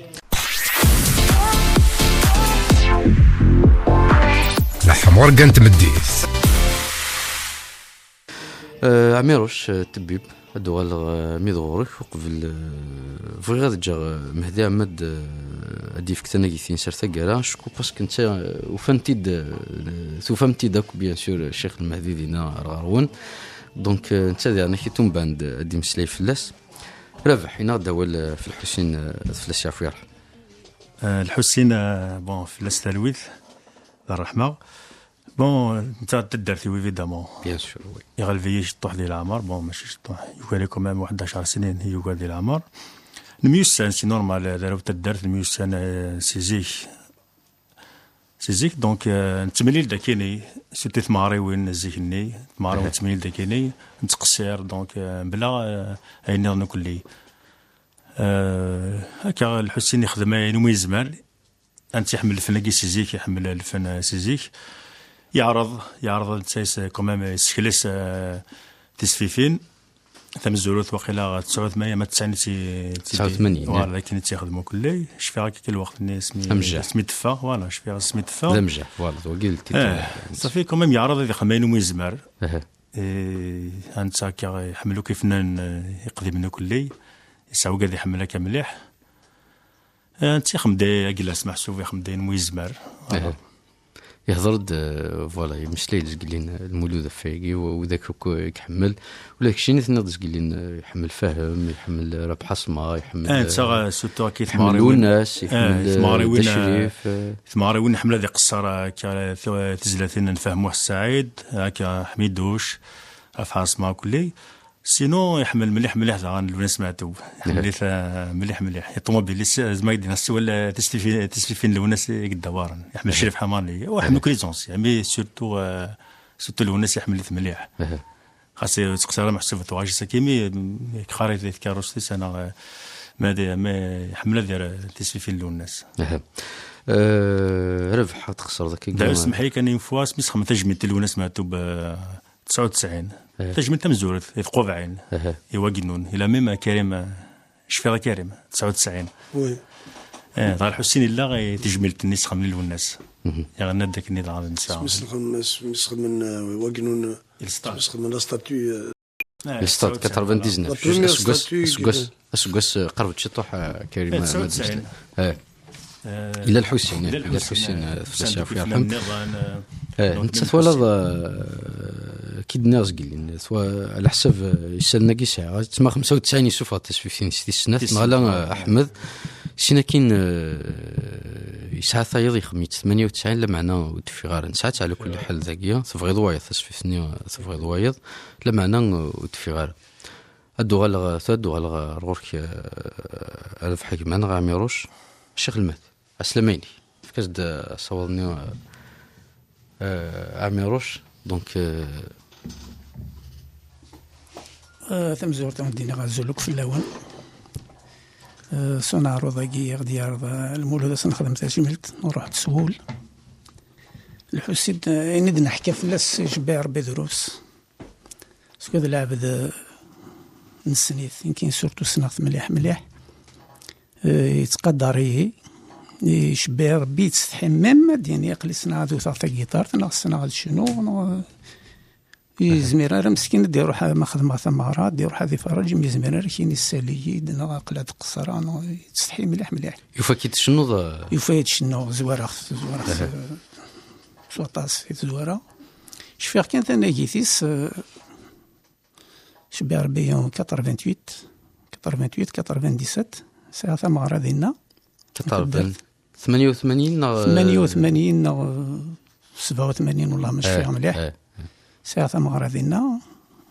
الحمور كانت مديث عميروش تبيب الدوال ميدغورك وقبل فغي غاد جا مهدي عمد اديفك تناقيثين سرتا كالا شكو باسكو انت وفهمتي داك بيان سور الشيخ المهدي دينا رغرون دونك انت يعني كيتم باند ادي مسلاي فلاس رابح يناض داول في الحسين فلاس يعفو يرحم الحسين بون فلاس تلويث الرحمه بون انت تدرتي ايفيدامون بيان سور وي يغلفي شطوح ديال العمر بون ماشي شطوح يقال لكم même 11 سنين هي يقال ديال العمر الميوسان سي نورمال دارو تدرت الميوسان سيزيك دونك نتمليل داكيني سيتي ثماري وين زيكني ثماري وين تمليل داكيني نتقصير دونك بلا اين نظن كلي هكا الحسين يخدم ينوي زمان انت يحمل الفن سيزيك يحمل الفن سيزيك يعرض تسايس كومام يسكلس تسفيفين ثم الزروث وقيلا 89 ما 89 فوالا لكن تيخدموا كلي شفي هكا كل وقت سمي تفا فوالا شفي سمي تفا لمجه فوالا قلت صافي كومام يعرض يدي خمين ويزمر انت كا يحملوا كيف يقضي منه كلي يساو قاعد يحملها كمليح انت خمدي جلاس محسوب يخمدين ويزمر يهضر فوالا يمشي لي قال لنا المولود فايقي وذاك يحمل ولا كشي تنض قال لنا يحمل فهم يحمل ربح اسما يحمل سوتو كي ثماري والناس يحمل تشريف ثماري وين حمله ذي قصاره تزلاتين نفهموه السعيد هكا حميدوش رفع اسما كلي سينو يحمل مليح زعان اللي سمعتو يحمل مليح الطوموبيل زعما يدير السوال تسفيفين الوناس قدوارن يحمل شريف حماني ويحمل كليزونس يعني سورتو الوناس يحمل مليح خاصي تقصير محسوب تواجي سكيمي خريطه كاروسي انا ما يحمل دير تسفيفين الوناس ربح تخسر ذاك داير سمح لي كان ينفواس مس خمسه تجميت الوناس سمعتو ب 99 تجمل تمزورت يثقوف عين يواجنون الى ميم كريم شفيرة كريم 99 وي ضال الحسين الا تجمل الناس خمل الناس يعني داك النظام النساء مسخ من واجنون مسخ من لاستاتيو الستاد 99 اسكوس قربت شطوح كريم 99 الى الحسين فلاسه في الرحم انت ثوالد كي الناس قال لنا على حسب يسالنا كي ساعه تما 95 يوسف التسفيفين 6 سنوات نغلا احمد سينا كاين يسعى ثايض يخميت 98 لمعنى وتفيغار نسعت على كل حال ذاكيه تبغي ضوايض تسفيفني تبغي ضوايض لمعنى وتفيغار ادو غالغ رورك الف حكمان غاميروش الشيخ المات اسلميني فكاز صوضني عاميروش دونك ثم زورت مدينة غازولوك في اللون سونا روضاقي غدي يعرض المولود سنخدم تاجملت نروح تسهول الحسيد ند نحكي فلاس جبار بدروس سكود العبد نسنيث يمكن سورتو سناث مليح يتقدر يشبير بيت حمام ديني يقلي سنا ذو ثلاثة جيتار تناقصنا شنو يزمير مسكين دي روح ما خدمه ثمارة دي روح هذه فرج يزمير كاين السالي دنا قلاد قصران تستحي مليح يفاكيت شنو يفايت شنو زواره سوطاس في زواره شفير كان ثاني جيتيس شبير بيون 88 97 ساعة ثمارة دينا 88 87 والله مش فاهم مليح ساعة ثمارة دينا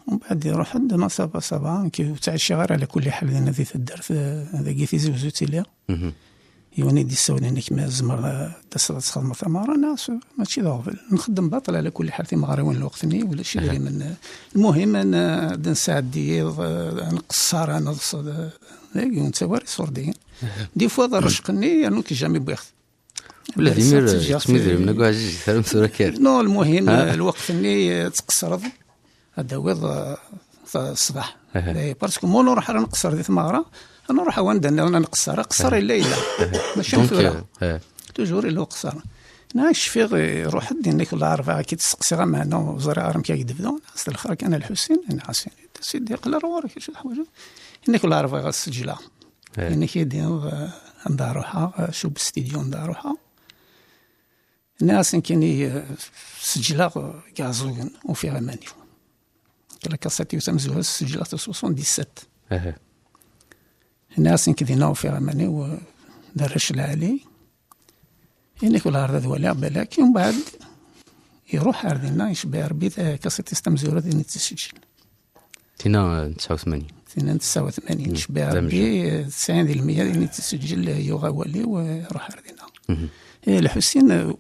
ومن بعد يروح عندنا صبا كي تاع الشغار على كل حال لان ذي الدرس هذا كي في زوزوتي ليا يوني دي سوني انك ما زمر تخدم ثمارة ناس ماشي ضغط نخدم باطل على كل حال ثمارة وين الوقت ني ولا شي اللي من المهم انا نساعد دي نقصر انا نصد نتواري صوردين دي فوا رشقني يعني كي جامي بيخ ولا ديمير تميدري من كواجي ثلاث سوركات نو المهم الوقت ني تقصر هذا هو الصباح باسكو مو نروح نقصر دي ثماره انا نروح وندنا نقصر الليله ماشي مفيره توجور اللي قصر ناش في روح دينك الله عارف كي تسقسي غير معنا وزري عارم كي يدبدون اصل الاخر كان الحسين انا حسين سيدي قال روارك شي حوايج انك الله عارف غير السجله انك يدير عندها روحها شو باستديو عندها روحها الناس كاين سجله كازوغن وفي غمانيو كلا كاساتي وتمزوها السجله 77 الناس كدينا في غمانيو درش العالي انك ولا هذا ولا بالك ومن بعد يروح أردنا يشبه ربي كاسيت استمزورة ديال التسجيل تينا 89 89 شبه ربي 90% ديال التسجيل يوغا والي ويروح أردنا الحسين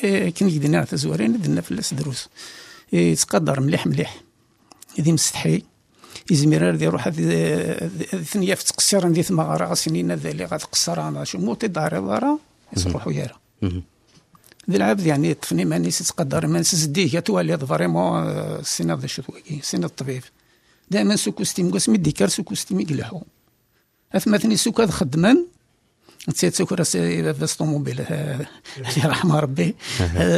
كان يدينا تزورين درنا فلاس دروس يتقدر مليح يدي مستحي يزمير دي يروح ثنيا في تقصير ندي ثمغرا سنين ذا اللي غتقصر انا شو موتي دارا يصبحوا يارا ذي العبد يعني طفني ماني تقدر ما نسديه توالي فريمون السنه ذا شتوكي سنه الطبيب دائما سوكوستي مقسم ديكار سوكوستي ميقلحو اثمثني سوكا خدمان نسيت سكر في طوموبيل الله يرحمه ربي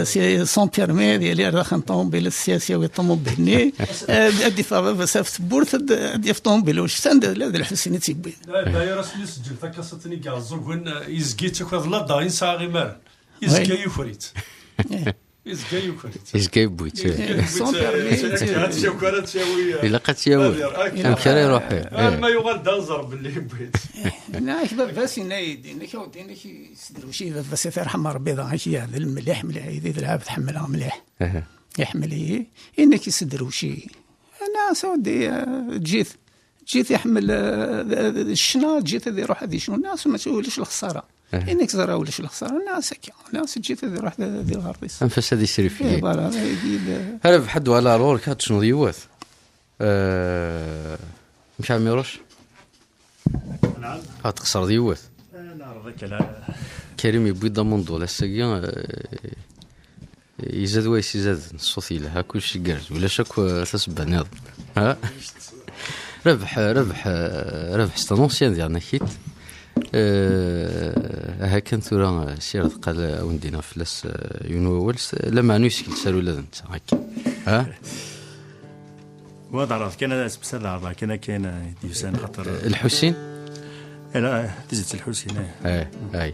سي سون بيرمي ديالي راخن طوموبيل السياسيه والطوموبيل ادي فاف بورث ادي في طوموبيل واش سند لا الحسين تيبي لا راسي سجل فكاسطني كاع الزوغون يزكي تاكل لا داين صاغي مال يزكي يفريت يزكي بويت سون بيرمي شكرا تساوي الا قتياوي كان كاري روحي ما يغال دازر باللي بغيت نايك بس نايدي نكاودي يسدروا شي بس يرحم ربي ضا شي هذا المليح يدي العاب تحملها مليح يحمل انك يسدروا شي انا سودي جيت يحمل الشنا جيت هذه يروح هذه شنو الناس ما تقولش الخساره انك زرا ولا شي الخساره الناس هكا الناس جيت هذه روح هذه الغربيس انفاس هذه يسري فيه فوالا هذا بحد ولا رور كات شنو ديوث مش عم يروش نعم تقصر ديوث نعرف ذاك كريم يبوي ضمن ولا ساقيا يزاد ويس يزاد الصوتي لها كل شيء قرز ولا شك تسبح ناض ها ربح ستانونسيان ديالنا كيت ها كان ثورة سير قال وندينا فلاس يونو لما نوسكل سالو لا انت هكا ها وضعرف كان بسال عرض كان ديوسان خاطر الحسين انا تزت الحسين اي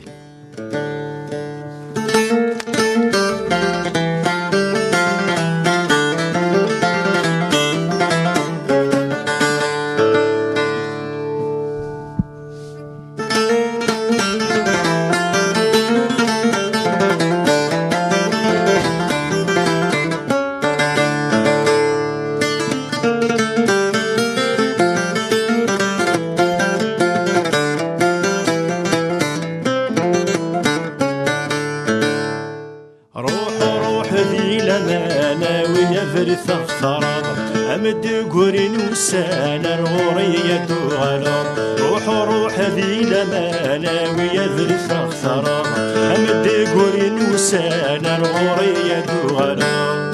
روح ذي لمانا ويذرف اخترا امد قرين وسانا الغورية دوغلا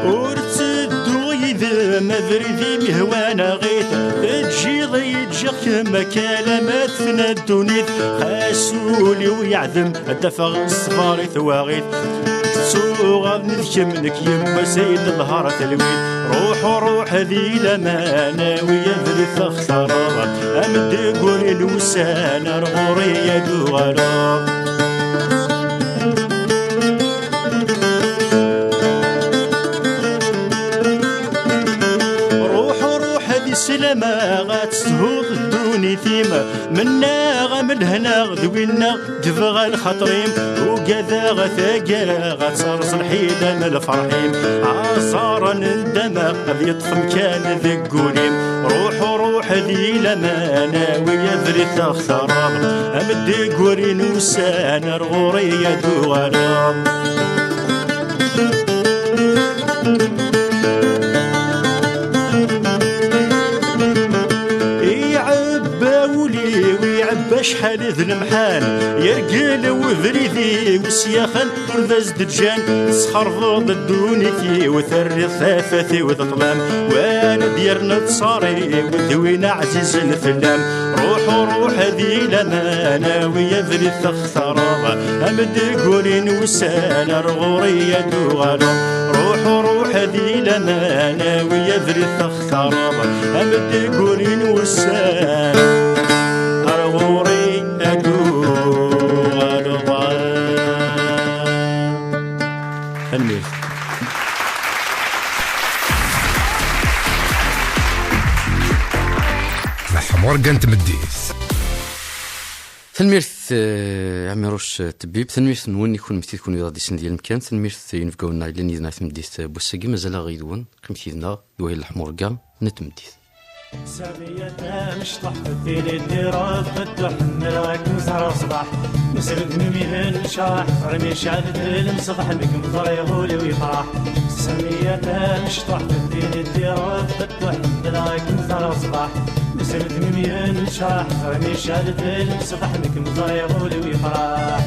ورتدو يذا مذري ذي مهوانا غيث تجيض يتجيخ مكالمات فينا الدونيت خاسولي ويعذم الدفغ الصفاري ثواغيث سوغ نذكمنك يما سيد الهار تلويد روح ذي لمانا ويذري ثخترا امد قولي وسانا الغورية دوغلا سلما غاتستهوض الدوني ثيما منا غمل هنا غدوينا دفغ الخطريم وكذا غثاقا غتصرص الحيدة من الفرحيم عصارا ندما غادي يطفم كان ذقوليم روح ذي لمانا ويذري ثخترا امدي قورين وسانا الغورية دوغلا شحال ذن محال يرقل وذريذي وسياخن ورذاز دجان تسخرفض الدونيتي وثري ثاثثي وتطلام وانا ديرنا تصاري وذوينا عزيز الفلام روح ذي لمانا ويذري الثخترا امد قولين وسانا الغورية دوغلا روح ذي لمانا ويذري الثخترا امد قولين وسانا المير الحمورقة تمديس تنميرث عميروش تبيب تنميرث نون يكون مثيل يكون يضادي سن ديال المكان تنميرث ينفقونا إلا نيدنا تمديث بوساقي مازال غيدون قيمتينا دوهي الحمورقة نتمديث سامية مشطح في الدين الديرات فتح ملاك مزهر صباح مسرد مميهن شاح رمي شعدت المصبح بكم ضريغولي ويفرح سامية مشطح في الدين الديرات فتح ملاك مزهر صباح مسرد مميهن شاح رمي شعدت المصبح بكم ضريغولي ويفرح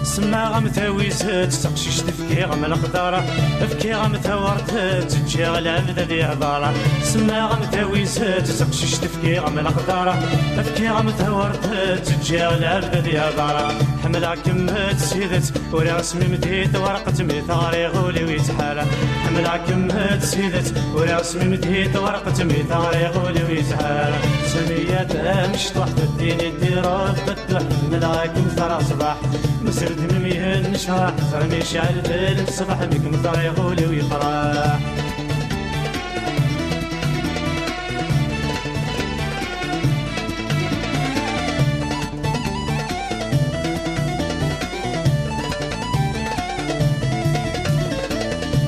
سما غمثاوي زاد تقشيش تفكي غم الخضارة تفكي غمثاورت تجي العبد ذي عبارة سما غمثاوي زاد تقشيش تفكي غم الخضارة تفكي غمثاورت تجي العبد ذي عبارة حملها كمت سيدت وري رسمي مديت ورقة ميثاري غولي ويتحالة حملها كمت سيدت وري رسمي مديت ورقة ميثاري غولي ويتحالة سمية مش طحت الدين الديرة فتح حملها كمثرى صباح مسرد مميهن نشرح رمي شعل ذل الصبح بك مطر يغولي ويفرح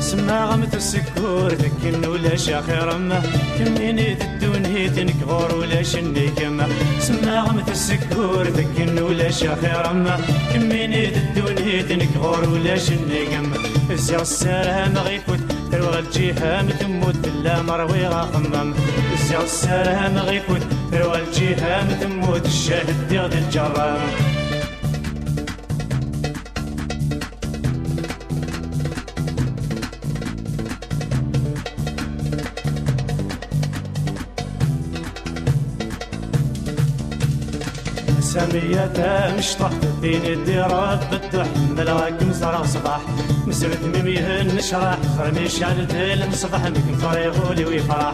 سما غمت السكور ذكن ولا شاخر أمه كميني تدوني تنكغور ولا شني كمه سما غمت السكور ذكن ولا شاخر أمه كميني تدوني تنكغور ولا شني كمه الزيغ السلام غيفوت تروغ الجيهام تموت لا مروي غاخمم الزيغ السلام غيفوت تروغ الجيهام تموت الشاهد ديغ الجرام سامية مش طحت الدين الديرات فتح ملاك مزرع صباح مسرد مميهن نشرح رمي شعل ذيل مصبح بكم طريغولي ويفرح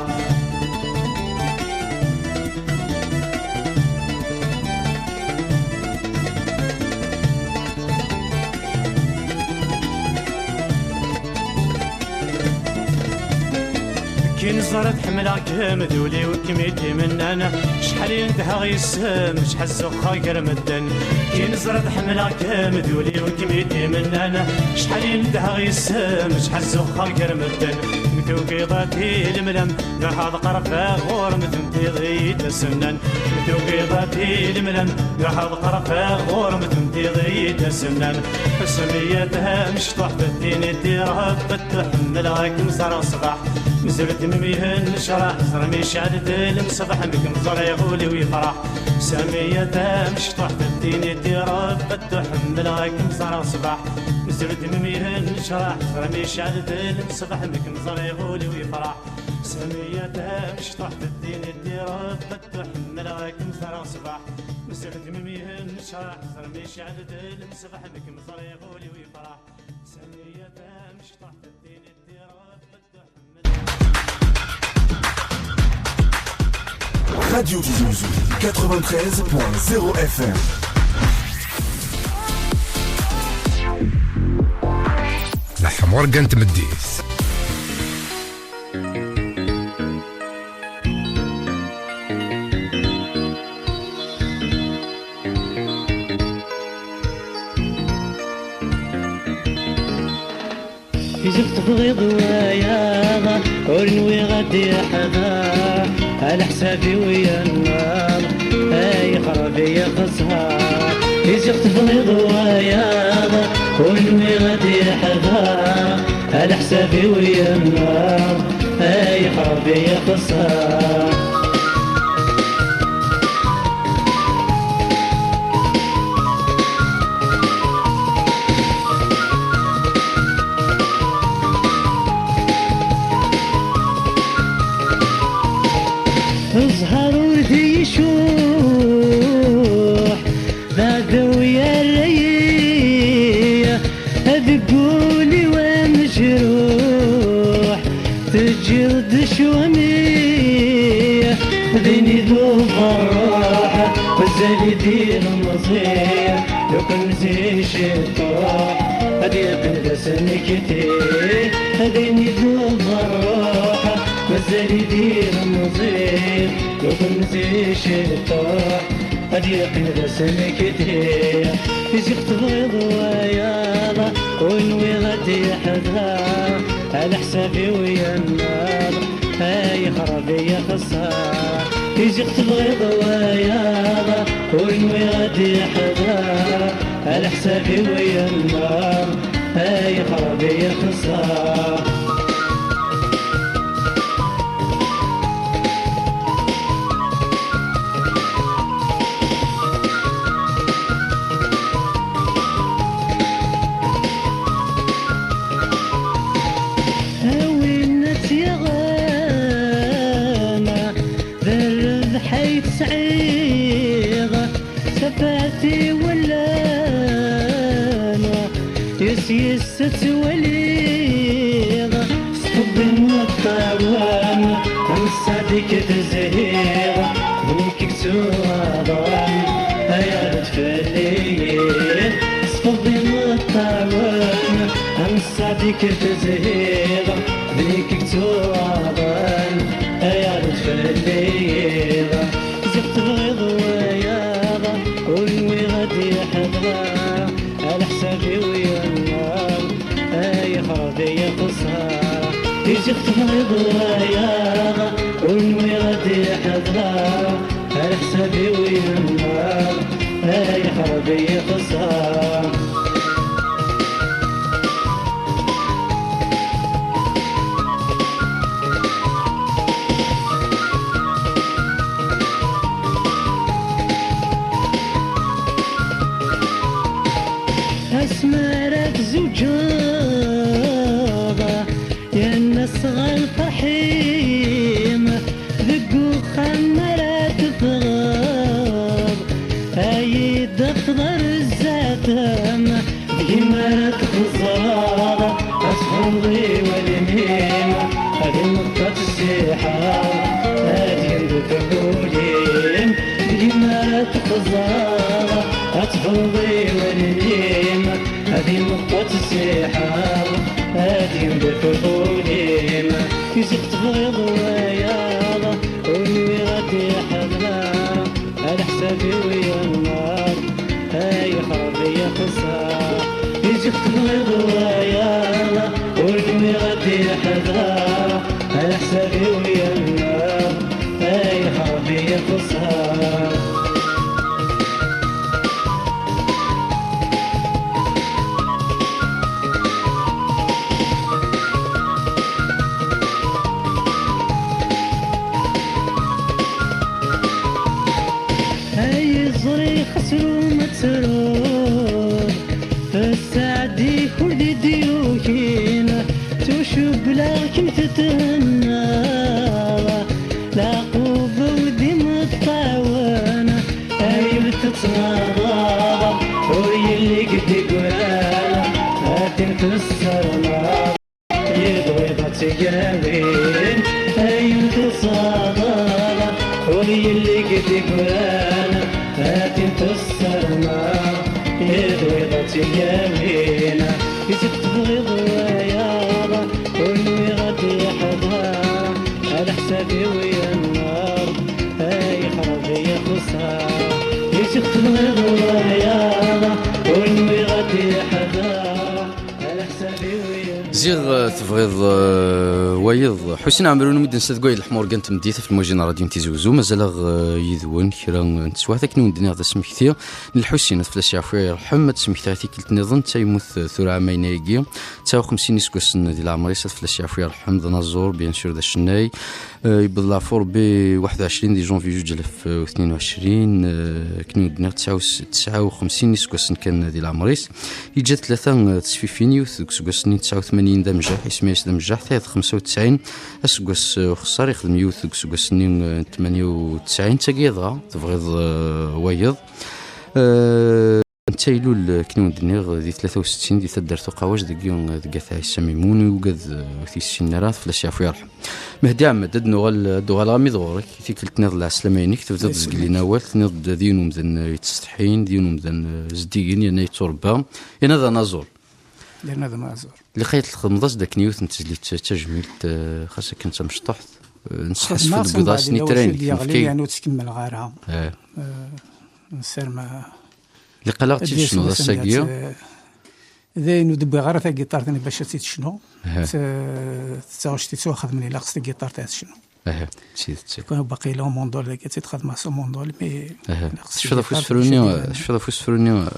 كي نزرت حملاك مدولي وكميتي من انا شحال ينتهى غيسام شحال الزخا كرمدن كي نزرت حملاك مدولي وكميتي من انا شحال ينتهى غيسام شحال الزخا كرمدن متوقيضاتي الملم نحاض قرفا غور متمتي ضيت السنن متوقيضاتي الملم نحاض قرفا غور متمتي ضيت السنن فسميتها مش طحت الدين الديرها فتح ملاك مزرع صباح مزرد مميهن نشرح رمي شعل ذيل مصبح بكم ضر يغولي ويفرح سامية مش طحت الدين الديرة فتح ملاك مزرع صباح مزرد مميهن نشرح رمي شعل ذيل مصبح بكم ضر يغولي ويفرح سامية مش طحت الدين الديرة فتح ملاك مزرع صباح مزرد مميهن نشرح رمي شعل ذيل مصبح بكم ضر يغولي ويفرح سامية مش طحت الدين الديرة Radio Tizi 93.0 FM. الحمورقة تمديس يزفت في ضوايا ونوي غادي حذا على حسابي ويا النار اي خرابي يا خسها يزفت في ضوايا ونوي غادي حذا على حسابي ويا النار اي خرابي يا خسها ازهر وردي يشوح بعد ويا الليل ادقولي ومجروح تجرد شوامي ديني ذوب الروح مازال يدير مصير لو كان نسيش الطروح هادي قندسني كتير ديني ذوب الروح مازال يدير مصير لو كان نسيش الطروح هادي قندسني كتير يزيق تبغيض وياضا ونوي غادي حدها على حسابي ويا النار هاي خرابي يا خسارة يجي تبغيض وياضا ونوي غادي حدها على حسابي ويا النار هاي خرابي يا خسارة صعيغة سفاتي ولا أنا يسيست وليغة صبي الطاوان ومسادك تزهيغة بنيك كسوها ضوان هيا تفليل صبي الطاوان ومسادك تزهيغة بنيك كسوها ضوان هيا تفليل تبغيض وياضا ونوي غادي حضرا على حسابي ويا النار هاي خرابي يا خسارة يجي تبغيض وياضا ونوي غادي حضرا على حسابي ويا النار هاي خرابي يا خسارة اسمارك زوجاضة يا الناس غالفحيم ذقو خمرات فغاض هاي دخضر الزاتم بجمارات خزارة أصحابي والميم هذه نقطة السحاب هذه ندفعوليم بجمارات خزارة أصحابي والميم هذه نقطة السحاب هذه ندفعوليم يزيق تبغيض وياضا ونوي غادي حضرا على حسابي ويا النار هاي خرابي يا خسارة يزيق تبغيض وياضا ونوي غادي حضرا على حسابي ويا النار هاي خرابي يا خسارة خسروا متسرور فالسعدي كل ديوكين تشوف لكن تتهنى لا قوة ودي متطاونة هاي بتتصنع وهي اللي قد قرانا هاتين تسرنا يضوي بتجاوين هاي بتتصنع وهي اللي قد قرانا هاتين تسرنا يضوي بتجاوين يزيد تبغيض وياضا ونوي غادي حضها على حسابي ويا النار هاي خرابي يا خسارة يزيد تبغيض وياضا ونوي غادي حضها على حسابي ويا زيغ تبغيض ويض حسين عمرو نمد نصدقوا الحمور كانت مديته في الموجين راديو تيزوزو مازال يذون كرا نتسوا هذاك نودني هذا سمحتي الحسين فلاش عفوا يرحم ما تسمحتي كلت نظن تيموت ثورة عامينيكي 59 سكوسن ديال العمريس فلاش عفوا يرحم دنازور بيان سور ذا الشناي يبدا فور ب 21 دي جونفي 2022 كنودنا 59 سكوسن كان ديال العمريس يجات ثلاثه تسفيفينيو سكوسن 89 دمجه اسميس دمجه حتى 95 اسكوس خسر يخدم يوث سكوس 98 تاكيضا تبغيض ويض نتايلو كنون دنيغ دي 63 دي تدرتو قواج دقيون دقا السميمون وقد في السنارات فلاش يعفو يرحم مهدي عمد دوغال غامي دغورك كي قلت نض العسلامينيك تبدا تزقلي ناول تنض دينو مدن يتستحين دينو مدن زديقين يعني يتوربا يعني هذا نازور لان هذا نازور اللي خيط الخمضاش داك نيوت نتزلي تجميلت خاصك كنت مشطحت نسحس في البيضاء سنيترين يعني تكمل غارها نسير ما اللي قلقتي شنو ذا الساقيه ذاين ودبي غير تاع الجيتار ثاني باش تسيت شنو تساوش تاخذ مني لاقص الجيتار تاع شنو كون باقي لهم موندول ذاك تخدم مع موندول مي شفدا فوس فروني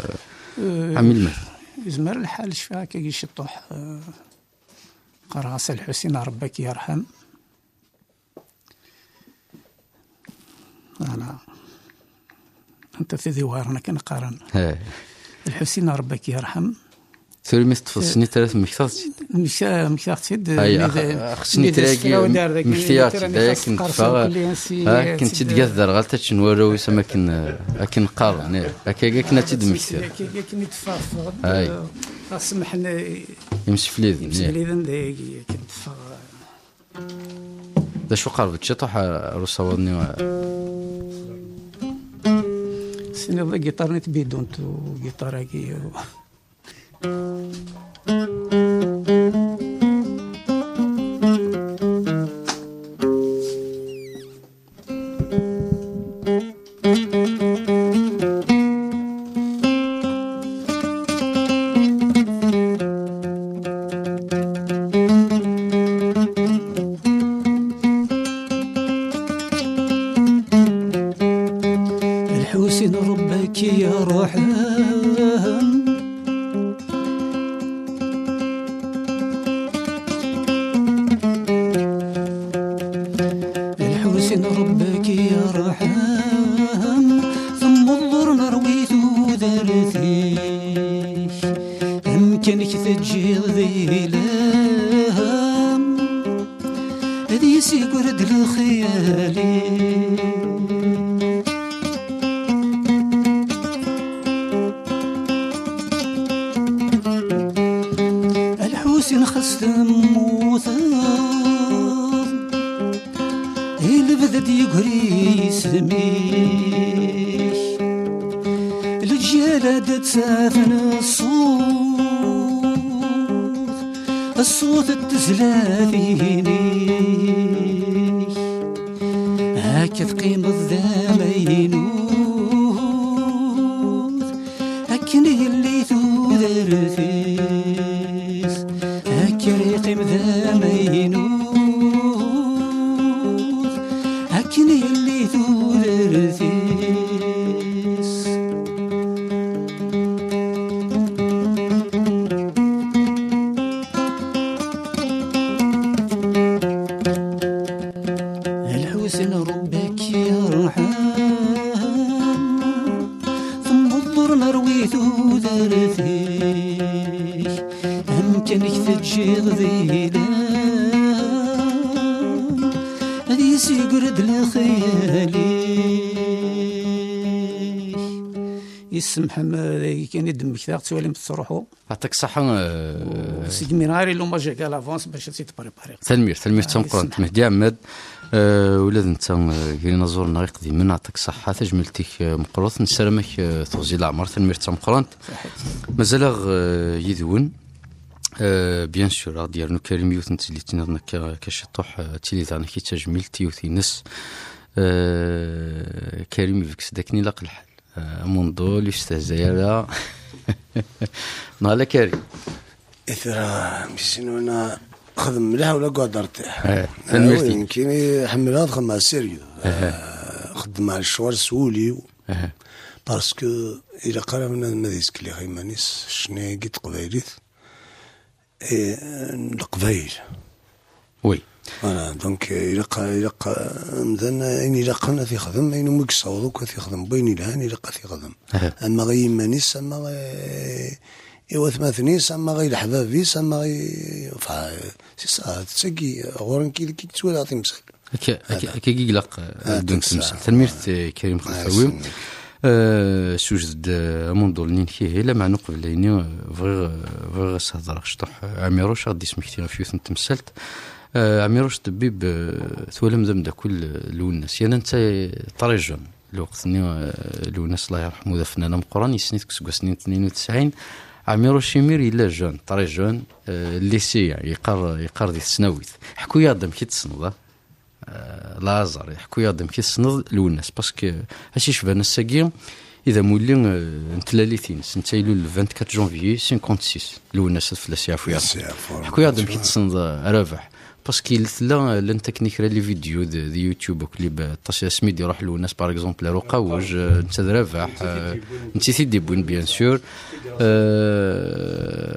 عامل يزمر الحال شفاها كي يشطح قراص الحسين ربك يرحم انا انت في ذوارنا كنقارن الحسين ربك يرحم ثوري مثل تفصني ثلاث مكثرتي مكثرتي خصني تلاقي مكثياتي داك كنت كنت تقدر غلطت شنو ورو يسمى كن قارن هكا كنا تد مكثر كنت تفاضل اسمحنا يمشي فليذن كنت دا شو قربت شطح رصاودني سيني ذا جيتار نت بيدونت وجيتار هكي الحسين ربك يا رحم الحسين ربك يا رحم ثم الضر نرويت ذرثيك أمكنك تجي ذي لهم هذي سيقرد الخيالي الحسين خست موثر البذد يقري سميك الجلد تسافن الصوت التزلاثيني هكا تقيم الذامينوث هكني اللي ثوذرثيس هكا يقيم ذامينوث هكني اللي ثوذرثيس الحسن ربك يرحم ثم الضر نرويت ذرثيك أمكنك تجي ذيلا هذي سيقرد لخيالي يسمح ما كان يدمك ثاق تولي تروحوا يعطيك الصحة سيدي ميناري لو ما جا كاع لافونس باش تيتبريباري تنمير تمقرنت مهدي عماد ولاد انت كاين زورنا قديما يعطيك الصحة تجملتك مقروط نسلمك تغزي العمر تنمير تمقرنت مازال يدون بيان سور ديالنا كريم يوث نتلي تنظنا كشطوح تيلي ثاني كي تجميل يوثي نس كريم فيكس داكني لاق الحل منضول يستهزا نهلا كريم اثرا مشينا انا خدم مليح ولا قاعد ارتاح يمكن حملات خدمه سيريو خدم مع الشوار سولي باسكو الى قرا من مديسك اللي خيمانيس شنو قلت قبيليت القبايل وي فوالا دونك يلقى مثلا اني لقنا في خدم انه مكسوض في خدم بيني لهان يلقى في خدم اما غي مانيس اما ايوا ثماثنيس اما غي الحبابيس اما غي سي سا تسقي غورن كي تسوى عطي مثال كي يقلق دون تمثال تنميرت كريم خلفاوي سوجد منذ نينكيه لا معنى قبليني فغير سهضر شطح عميروش غادي سمكتي فيوث نتمسلت عميروش طبيب ثولم ذم دا كل لوناس يعني انت طريجون الوقت لوناس الله يرحمه ذا فنان مقران يسنيت كسكو سنين 92 عميروش يمير إلا جون طريجون الليسي يقار دي السناويت حكو يادم كي تصنض لازر يحكو يادم كي تصنض لوناس باسكو هاشي شبان الساقي إذا مولي نتلاليتين سنتايلو 24 جونفيي 56 لوناس الفلاس يعفو حكو يادم كي تصنض رابح باسكو لا لن تكنيك لي فيديو دي يوتيوب وكليب طاش سميد يروح لوناس باغ اكزومبل روقاوج انت رابح انت سيدي بوين بيان سور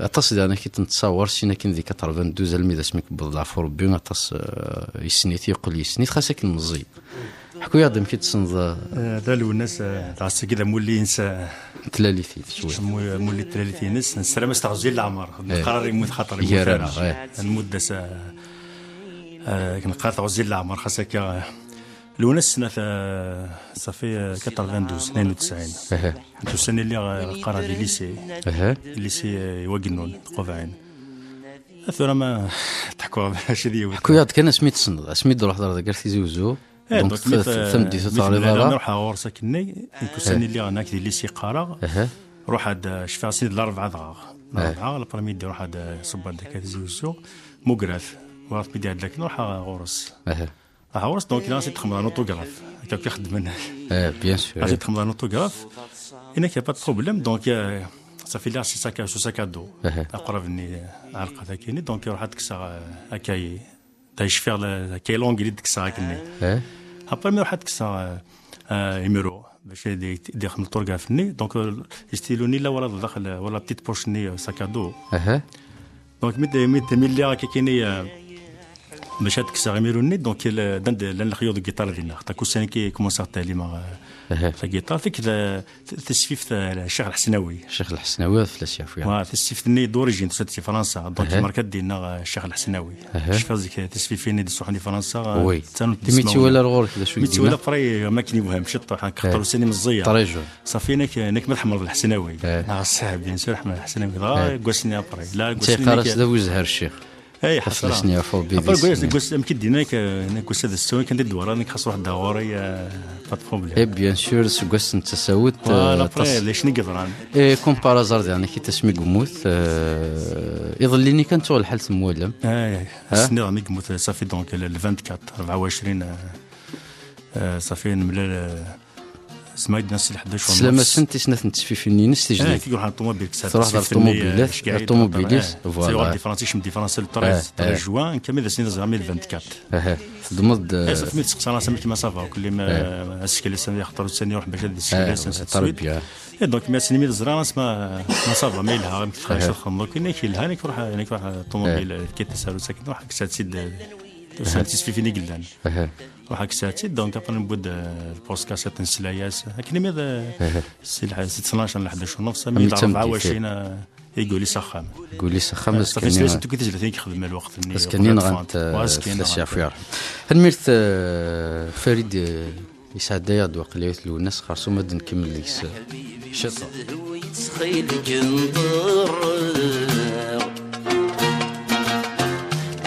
اتص انا كي تنتصور سينا كي ذيك 82 الميدا سميك بالضعف ربي اتص يسنيتي يقول يسنيت خاصك نزي حكو يا دم كي تصنض هذا لوناس تاع كذا مولي انسى تلاليتي شويه مولي تلاليتي ناس نسلم استغزي العمر القرار يموت خاطر المده كان قاطع وزير العمر خاصك لوناس سنة صافي 92 السنة اللي قرا دي ليسي يوقنون قوفعين أثر ما تحكوا هادشي ديال حكوا يا كان سميت صند سميت روح دار ذاك تيزوزو دونك ثم ديتو تعريض نروح غورسا كني السنة اللي هناك دي ليسي قرا روح هاد شفا سنة الأربعة ضغار البرمي دي روح هاد صبان داك تيزوزو مقراف وعرفت بدي هاد لكن روح غورس غورس دونك ناسي تخمم نوتوغراف هكا كيخدم بيان سور غادي تخمم نوتوغراف هناك يا با بروبليم دونك صافي لا سي ساكا سو ساكادو اقرب مني علقه ذاكيني دونك يروح تكسر هكاي دايش فيغ كاي لونغ اللي تكسر هكني ابري يروح تكسر ايميرو باش يدير خدمه الطرقه دونك يستيلوني لا ولا داخل ولا بتيت بوشني ساكادو دونك ملي راكي كايني باش تكسر يميروني دونك لان الخيوط الجيتار ديالنا حتى كل سنه كي كومونسات لي مع الجيتار فيك تسفيف الشيخ الحسناوي فلاش يعرفوا تسفيف ني دوريجين في فرنسا دونك الماركات ديالنا الشيخ الحسناوي شفت هذيك تسفيفين دي سوحني فرنسا وي تميتي ولا الغور كذا شويه ميتي ولا فري ما كاين مهم شط كثروا سني مزيه طريجو صافي ناك ملحمر الحسناوي صاحب بيان سور احمد الحسناوي قوسني ابري لا قوسني قارس ذا وزهر الشيخ اي حصلني يا فو بيبي قلت مكدينا هناك استاذ السوي كندير الدوره انا خاص واحد الدوري با بروبليم اي بيان سور سكوست تساوت ليش نقدر كومبارازار يعني كي تسمي قموت يظلني كان تو الحال تمولم السنه راني قموت صافي دونك 24 صافي نملا سمايد ناس 11 سلامة سنتي سنة نتسفي في النينس تجديد كي يروح على الطوموبيل تروح على الطوموبيلات فوالا واحد ديفرانسي من ديفرانسي 13 جوان كامل سنين زعما 24 ضمد صافي تسقسا راه سميت ما صافا كل ما اسكيل سنه يخطر السنه يروح باش هاد السكيل تربيه دونك ما سنين زرا ما صافا ما يلها ما تخرجش الخمر كاين كيلها نيك روح الطوموبيل كي تسالو ساكن روح كسات سيد تسفي فيني قلان وحاك ساتي دونك ابري نبود البوست كاسيت نسلاياس هكني ماذا سي 12 ل 11 ونص 24 يقول لي سخام صافي سلاسل تو كي تجلس كيخدم الوقت بس كاين غانت فلاش يعرف يرحم هنميرت فريد يسعد يا دو قليت له الناس خاصو ما نكمل لك شطه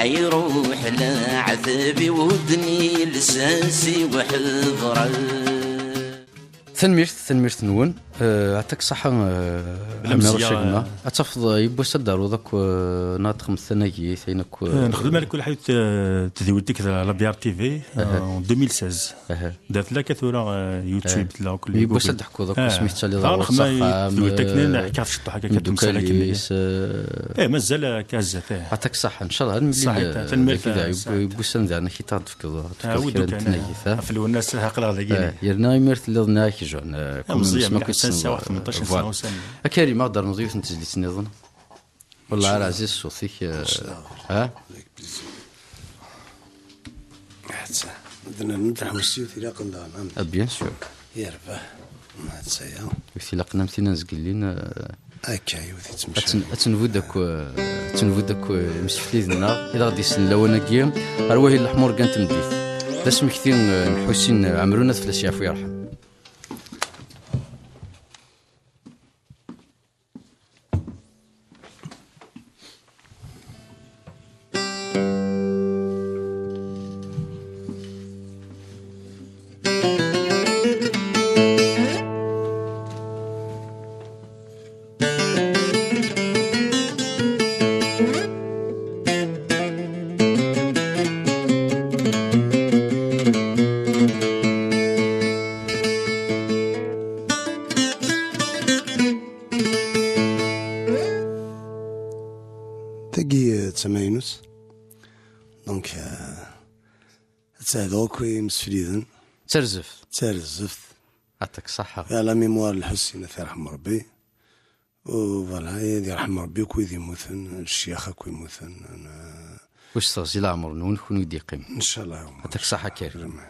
يروح لعذبي ودني لساسي وحضره ثنميرت نون عطاك صحة عمر أتفض يبو صدروا ذاك ناطق مثناجي ثينك نخدم على كل حاجة تدويتك لا بي ار تي في 2016 دارت لك ثورة يوتيوب لا كل يبو صدق ذاك سميت لي ضروري صح دويتك كيف شطح هكا كتمثل لك مازال كازه عطاك صحة إن شاء الله صحيح كذا يبو سند أنا كي تعرف كذا في الناس هقلا ذاك يرنا يمرت اللي ظناك جون مزيان سنة 18 سنة وسنة أكاري ما أقدر نضيف نتجلس نظن والله على عزيز صوتيك ها بدنا نمدح مستيوث إلى قندان بيان سور يربح ما تسايا وفي لقنا مثلا نزقلين أكاي وثي تمشي تنفودك مسفتي ذنا إذا غادي يسن لوانا كيام أرواهي الحمور كانت مديث لاسم كثير نحوسين عمرونا فلاش يعفو يرحم تهدوك مسفليدن ترزف يعطيك الصحة يا لا ميموار الحسين في رحم ربي وفوالا يدي رحم ربي كويدي يموتن الشيخة كوي يموتن واش تغزي العمر نون كون يدي قيم ان شاء الله يعطيك الصحة كريم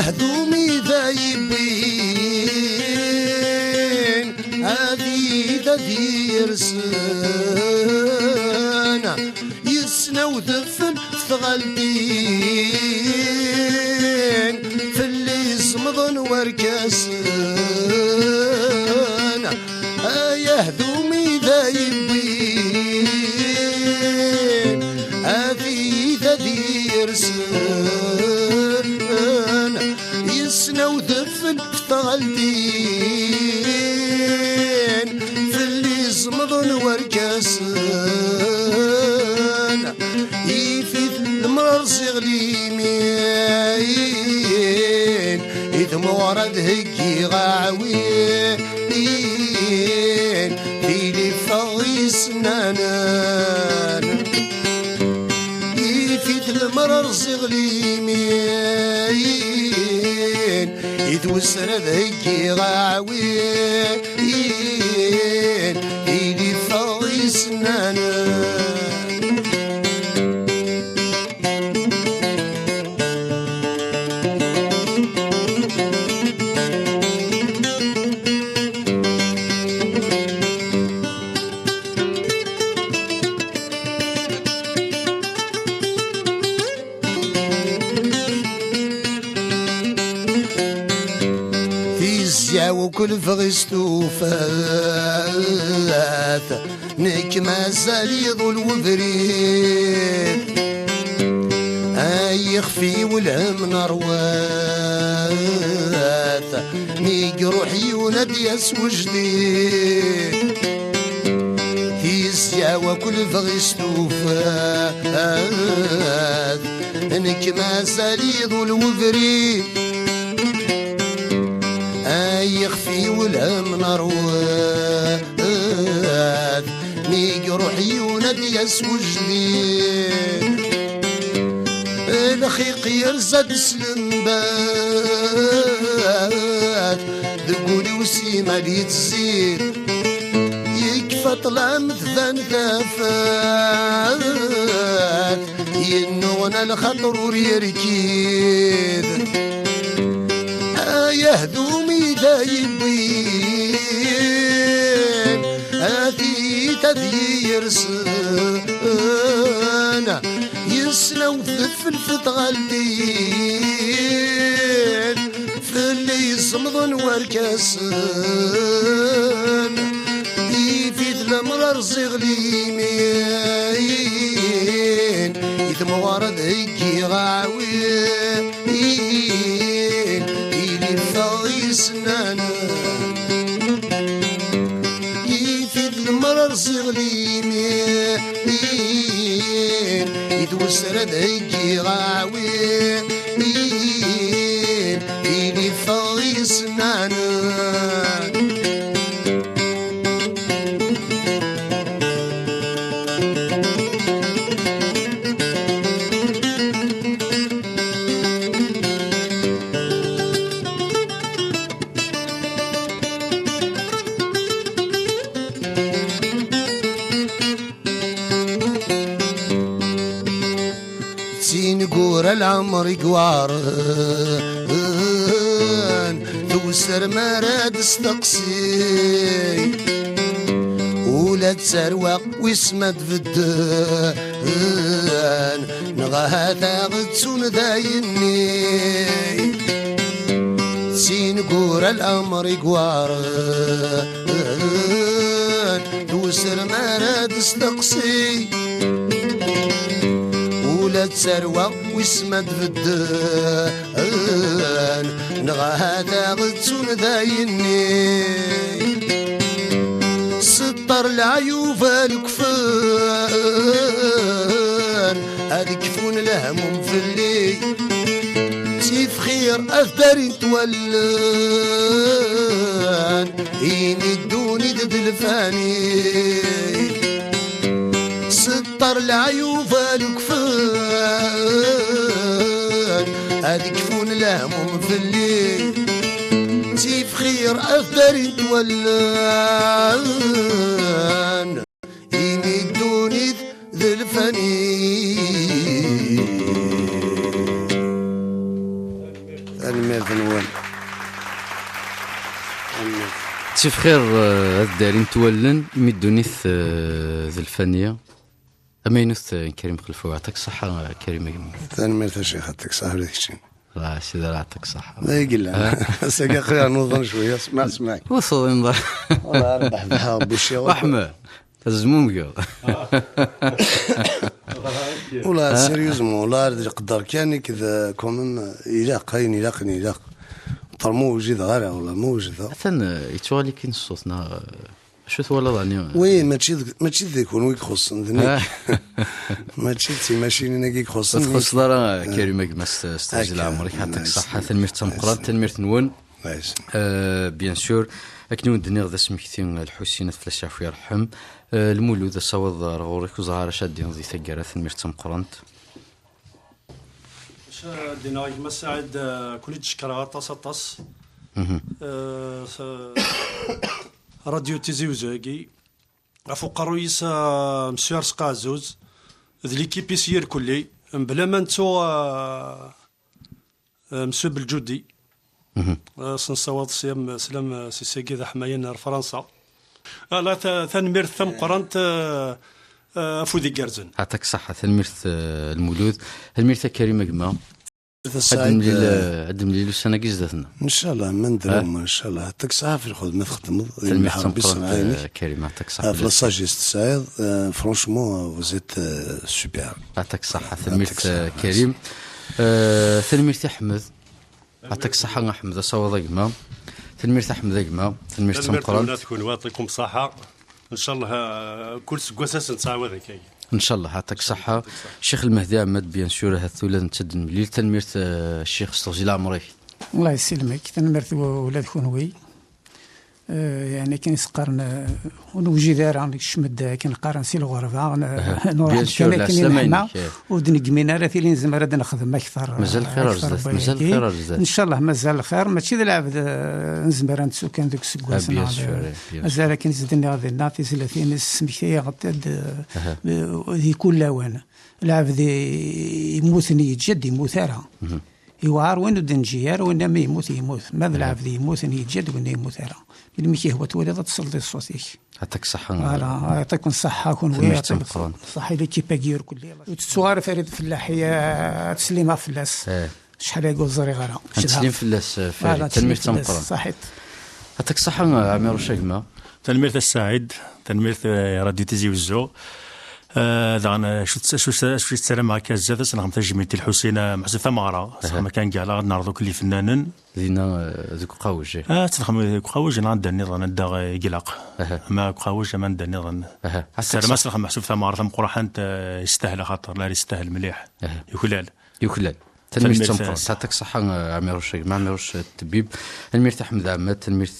هدومي ذايبين هذي ذي رسانا يسنا وذفن ثغلتين في اللي صمضن وركاسنا يا هدومي ذايبين هذي ذي رسانا يسنا وذفن ثغلتين في اللي صمضن وركاسنا يفيد المرار صغلي مين إذ مورد هكي غاوين في لي فغي سنانان يفيد المرار صغلي مين إذ وسرد هكي غاوين في لي فغي سنانان وكل فغستوفات نك ما زال يضل وبريد يخفي والهم نروات نيك روحي ونادي يسوى جديد في السيا وكل فغستوفات نك ما زال يضل وبريد يخفي والهم نروات نيق روحي ونادي يسوى جديد الخيق يرزد سلمبات ذقولي وسيما لي تزيد يكفى طلع مثذان ثافات ينوغنا الخطر وريركيد يا هدومي دايبين هذي تذير سنة يسنا وذفل في تغلدين في اللي يصمضن وركاسن يفيد المرار صغلي مين يتمورد هيكي غاوين سنانا يفيد المرار صغلي مين يتوسرد هيكي غاوين إلي فغي سنانا العمر قوار توسر مراد استقسي ولا تسروق ويسمد في الدان نغاها ثاغتسون ذايني سين قور الأمر يقوارن توسر مراد استقسي ولا تسروق ويسمد في الدان نغاها ثاغتسون ذايني سطر العيوف الكفان الكفون الهموم في الليل سيف خير أثبر تولان إيني الدوني ضد الفاني سطر العيوف الكفان الكفون الهموم في الليل سيف خير أثبر تولان إيني الدوني ذي الفني المير فنوان سيف خير الدارين تولن يمدوني ذي الفنية أمينوث كريم خلفو يعطيك صحة كريم المير تشيخ يعطيك صحة ولا كشين لا سيدي يعطيك صحة لا يقل ساقا خير نوضن شوية اسمعك وصل ينظر والله أربح بها بوشي وحمى الزموم قال ولا سيريوزمون ولا يقدر كان كذا كومن يلاق هين يلاق طرمو وجد غير ولا مو وجد مثلا يتوالي كاين صوتنا شو ثولا ضاني وي ماشي ذيك وين يخص ذنيك ماشي ناكي خص تخص دار كريمه مس استاجل عمرك يعطيك صحه تنمير تمقران تنمير نون بيان سور اكنو دنيغ ذا سمكتين الحسين فلاش عفو يرحم المولود صوض رغوريك وزهاره شادين ذي ثقاره تنمير تمقران دينا مساعد كل تشكرها طاس راديو تيزي وزاكي عفوق الرئيس مسيار سقازوز ذي ليكيب يسير كلي بلا ما نتو مسيو بالجودي سنصوت سيام سلام سيساكي ذا حمايين فرنسا لا ثنمير ثم قرنت فودي كارزن يعطيك صحة ثنمير المولود المير كريمة قما عدم لي السنه كيزداتنا ان شاء الله ما نديرهم ان شاء الله يعطيك الصحه في الخدمه تخدم كريم يعطيك الصحه في لاصاجيست سعيد فرانشمون فوزيت سوبر يعطيك الصحه ثلميرت كريم ثلميرت احمد يعطيك الصحه احمد صوض قما ثلميرت احمد قما ثلميرت تمقران تكون يعطيكم الصحه ان شاء الله كل سكواساس نتعاود هكايا ان شاء الله يعطيك الصحه الشيخ المهدي عماد بيان سور هالثوله نتسد مليل تنميرت الشيخ استغزي العمري الله يسلمك تنميرت ولاد خونوي يعني كان يسقرن ونوجي دار عندك شمد كان قارن سي الغرفه نروح كان ودني جمينا راه لين زمر نخدم اكثر مازال خير مازال خير ان شاء الله مازال خير ماشي ذا العبد نزمر نتسو كان ذوك السكواس مازال كان زدني غادي نعطي 30 سمكتي غطد يكون لوان العبد يموتني يتجد يموت راه يوار وين الدنجيار وين ما يموت ماذا العبد يموت يتجد وين يموت راه اللي هو تولد تصل صوتيك يعطيك الصحة يعطيكم الصحة كون ويعطيك الصحة اللي كيباكير كل وتصوار فريد فلاحية تسليمة فلاس شحال يقول زري غيرها تسليم فلاس فريد تنمير تمقران صحيت يعطيك الصحة عمير شاقمة تنمير السعيد تنمير راديو تيزي وزو دعنا شو السلام معك الزاد سنغم تجميت الحسين محسن ثمارة ما كان قال نعرضوا كل فنان لينا ذوك قاوج تنخم قاوج نعد النظام ندا يقلق ما قاوج ما ندا النظام السلام مسلخ محسوب ثمارة ثم قرحان يستاهل خاطر لا يستاهل مليح يخلال تنمير تمقران تعطيك صحة عمير الشيخ مع عمير الطبيب تنمير أحمد عماد تنمير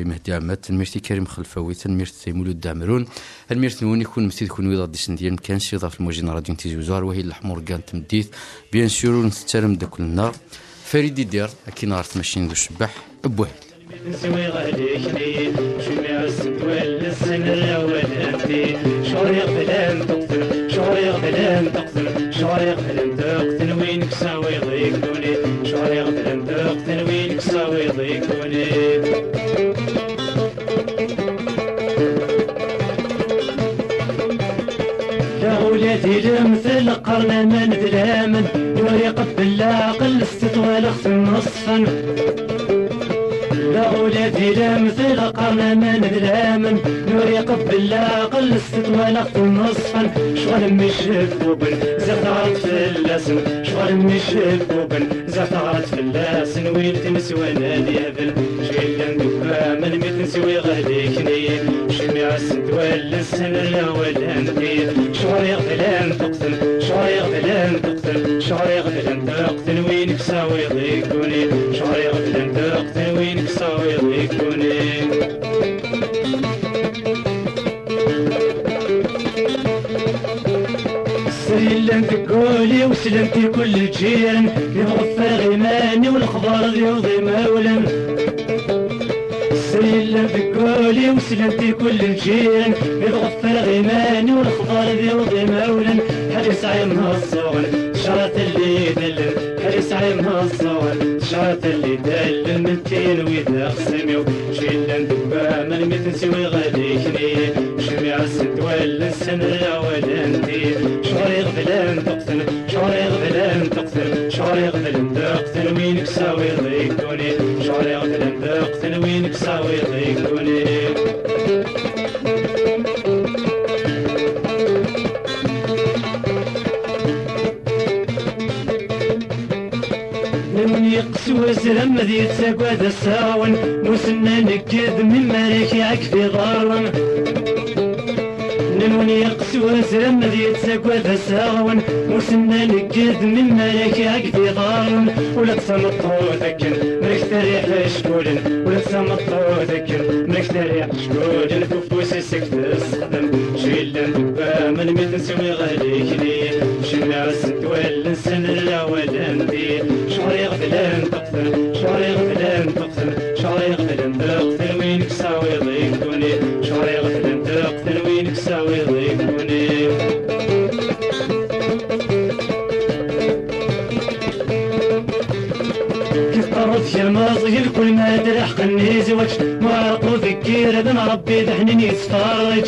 مهدي عماد تنمير كريم خلفاوي تنمير مولود دامرون تنمير نون يكون مثيل يكون ويضا ديسن ديال مكان سي ضاف الموجين راديو تيزي وزار وهي الحمور كان تمديث بيان سور نتسالم دا كل النار فريد دير اكي نهار تمشين ذو الشباح بواحد نسوي غاديك لي جميع السدوال السن الاول انتي شعوري غفلان تقتل شعوري غفلان تقتل شعوري غفلان تقتل وينك ساوي ضيق دوني شعوري غفلان تقتل وينك ساوي ضيق دوني القرن من ذلامن يوري قبل لا قل استطوال اخت النصفن لا ولادي لا مثل القرن من ذلامن يوري قبل لا قل استطوال اخت النصفن شغل مشيف بوبن زغارت في اللسن شغل مشيف بوبن زغارت في اللسن وين تنسوى اليابن شيلا ندفا من متنسوي غاليكني شمي عسد ولا السنة لا ولا ندير شعري غفلان تقتل شعري غفلان تقتل شعري غفلان تقتل وينك ساوي ضيقوني شعري غفلان تقتل وينك ساوي ضيقوني سلمت قولي وسلمتي كل الجيران يغفر غيماني والخبار يوضي مولا سلمت قولي وسلمتي كل الجيران يغفر غيماني والخبار يوضي مولا حريص عيمها الصغن شرط اللي دلن حريص عيمها الصغن شرط اللي دلن من تين ويدا خصميو شيلا ندبا من متنسوي غاديكني شمي عسد ولا السنة ولا ندير شعري غفلان تقتل شعري غفلان تقتل شعري غفلان تقتل وينك ساوي ضيقوني شعري غفلان تقتل وينك ساوي ضيقوني يقسو سلم ذي تساقوا ذا الساون مسنا نكذ من مالك يعكفي ضارن نمون يقسو سلم ذي تساقوا ذا الساون مسنا نكذ من مالك يعكفي ضارن ولا تصمطو ذكن ملك تريح شكولن ولا تصمطو ذكن ملك تريح شكولن كفوس السكت الصدم شيلا دبا من متنسوي غاليكني شمي عسد ولا نسن لا ولا ندير شعري غفلان تقتل شعري غفلان تقتل شعري غفلان تقتل وينك ساوي ضيقوني شعري غفلان تقتل وينك ساوي ضيقوني كيف طرت يا الماضي الكل ما تلحق النيزوج معرق وذكير بن ربي دحنين يتفرج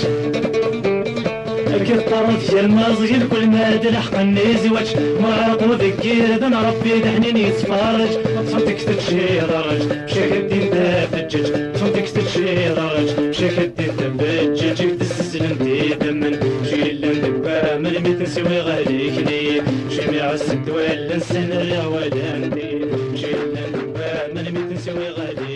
كيف طرت يا الماضي الكل ما تلحق النيزوج معرق وذكير بن ربي دحنين يتفرج صوتك تتشي درج بشيك الدين تفجج صوتك تتشي درج بشيك الدين تفجج تسلم تيدمن شيلا ندبا من متنسوي غاليكني شمي عسد ولا نسن ولا ندير شيلا ندبا من متنسوي غاليكني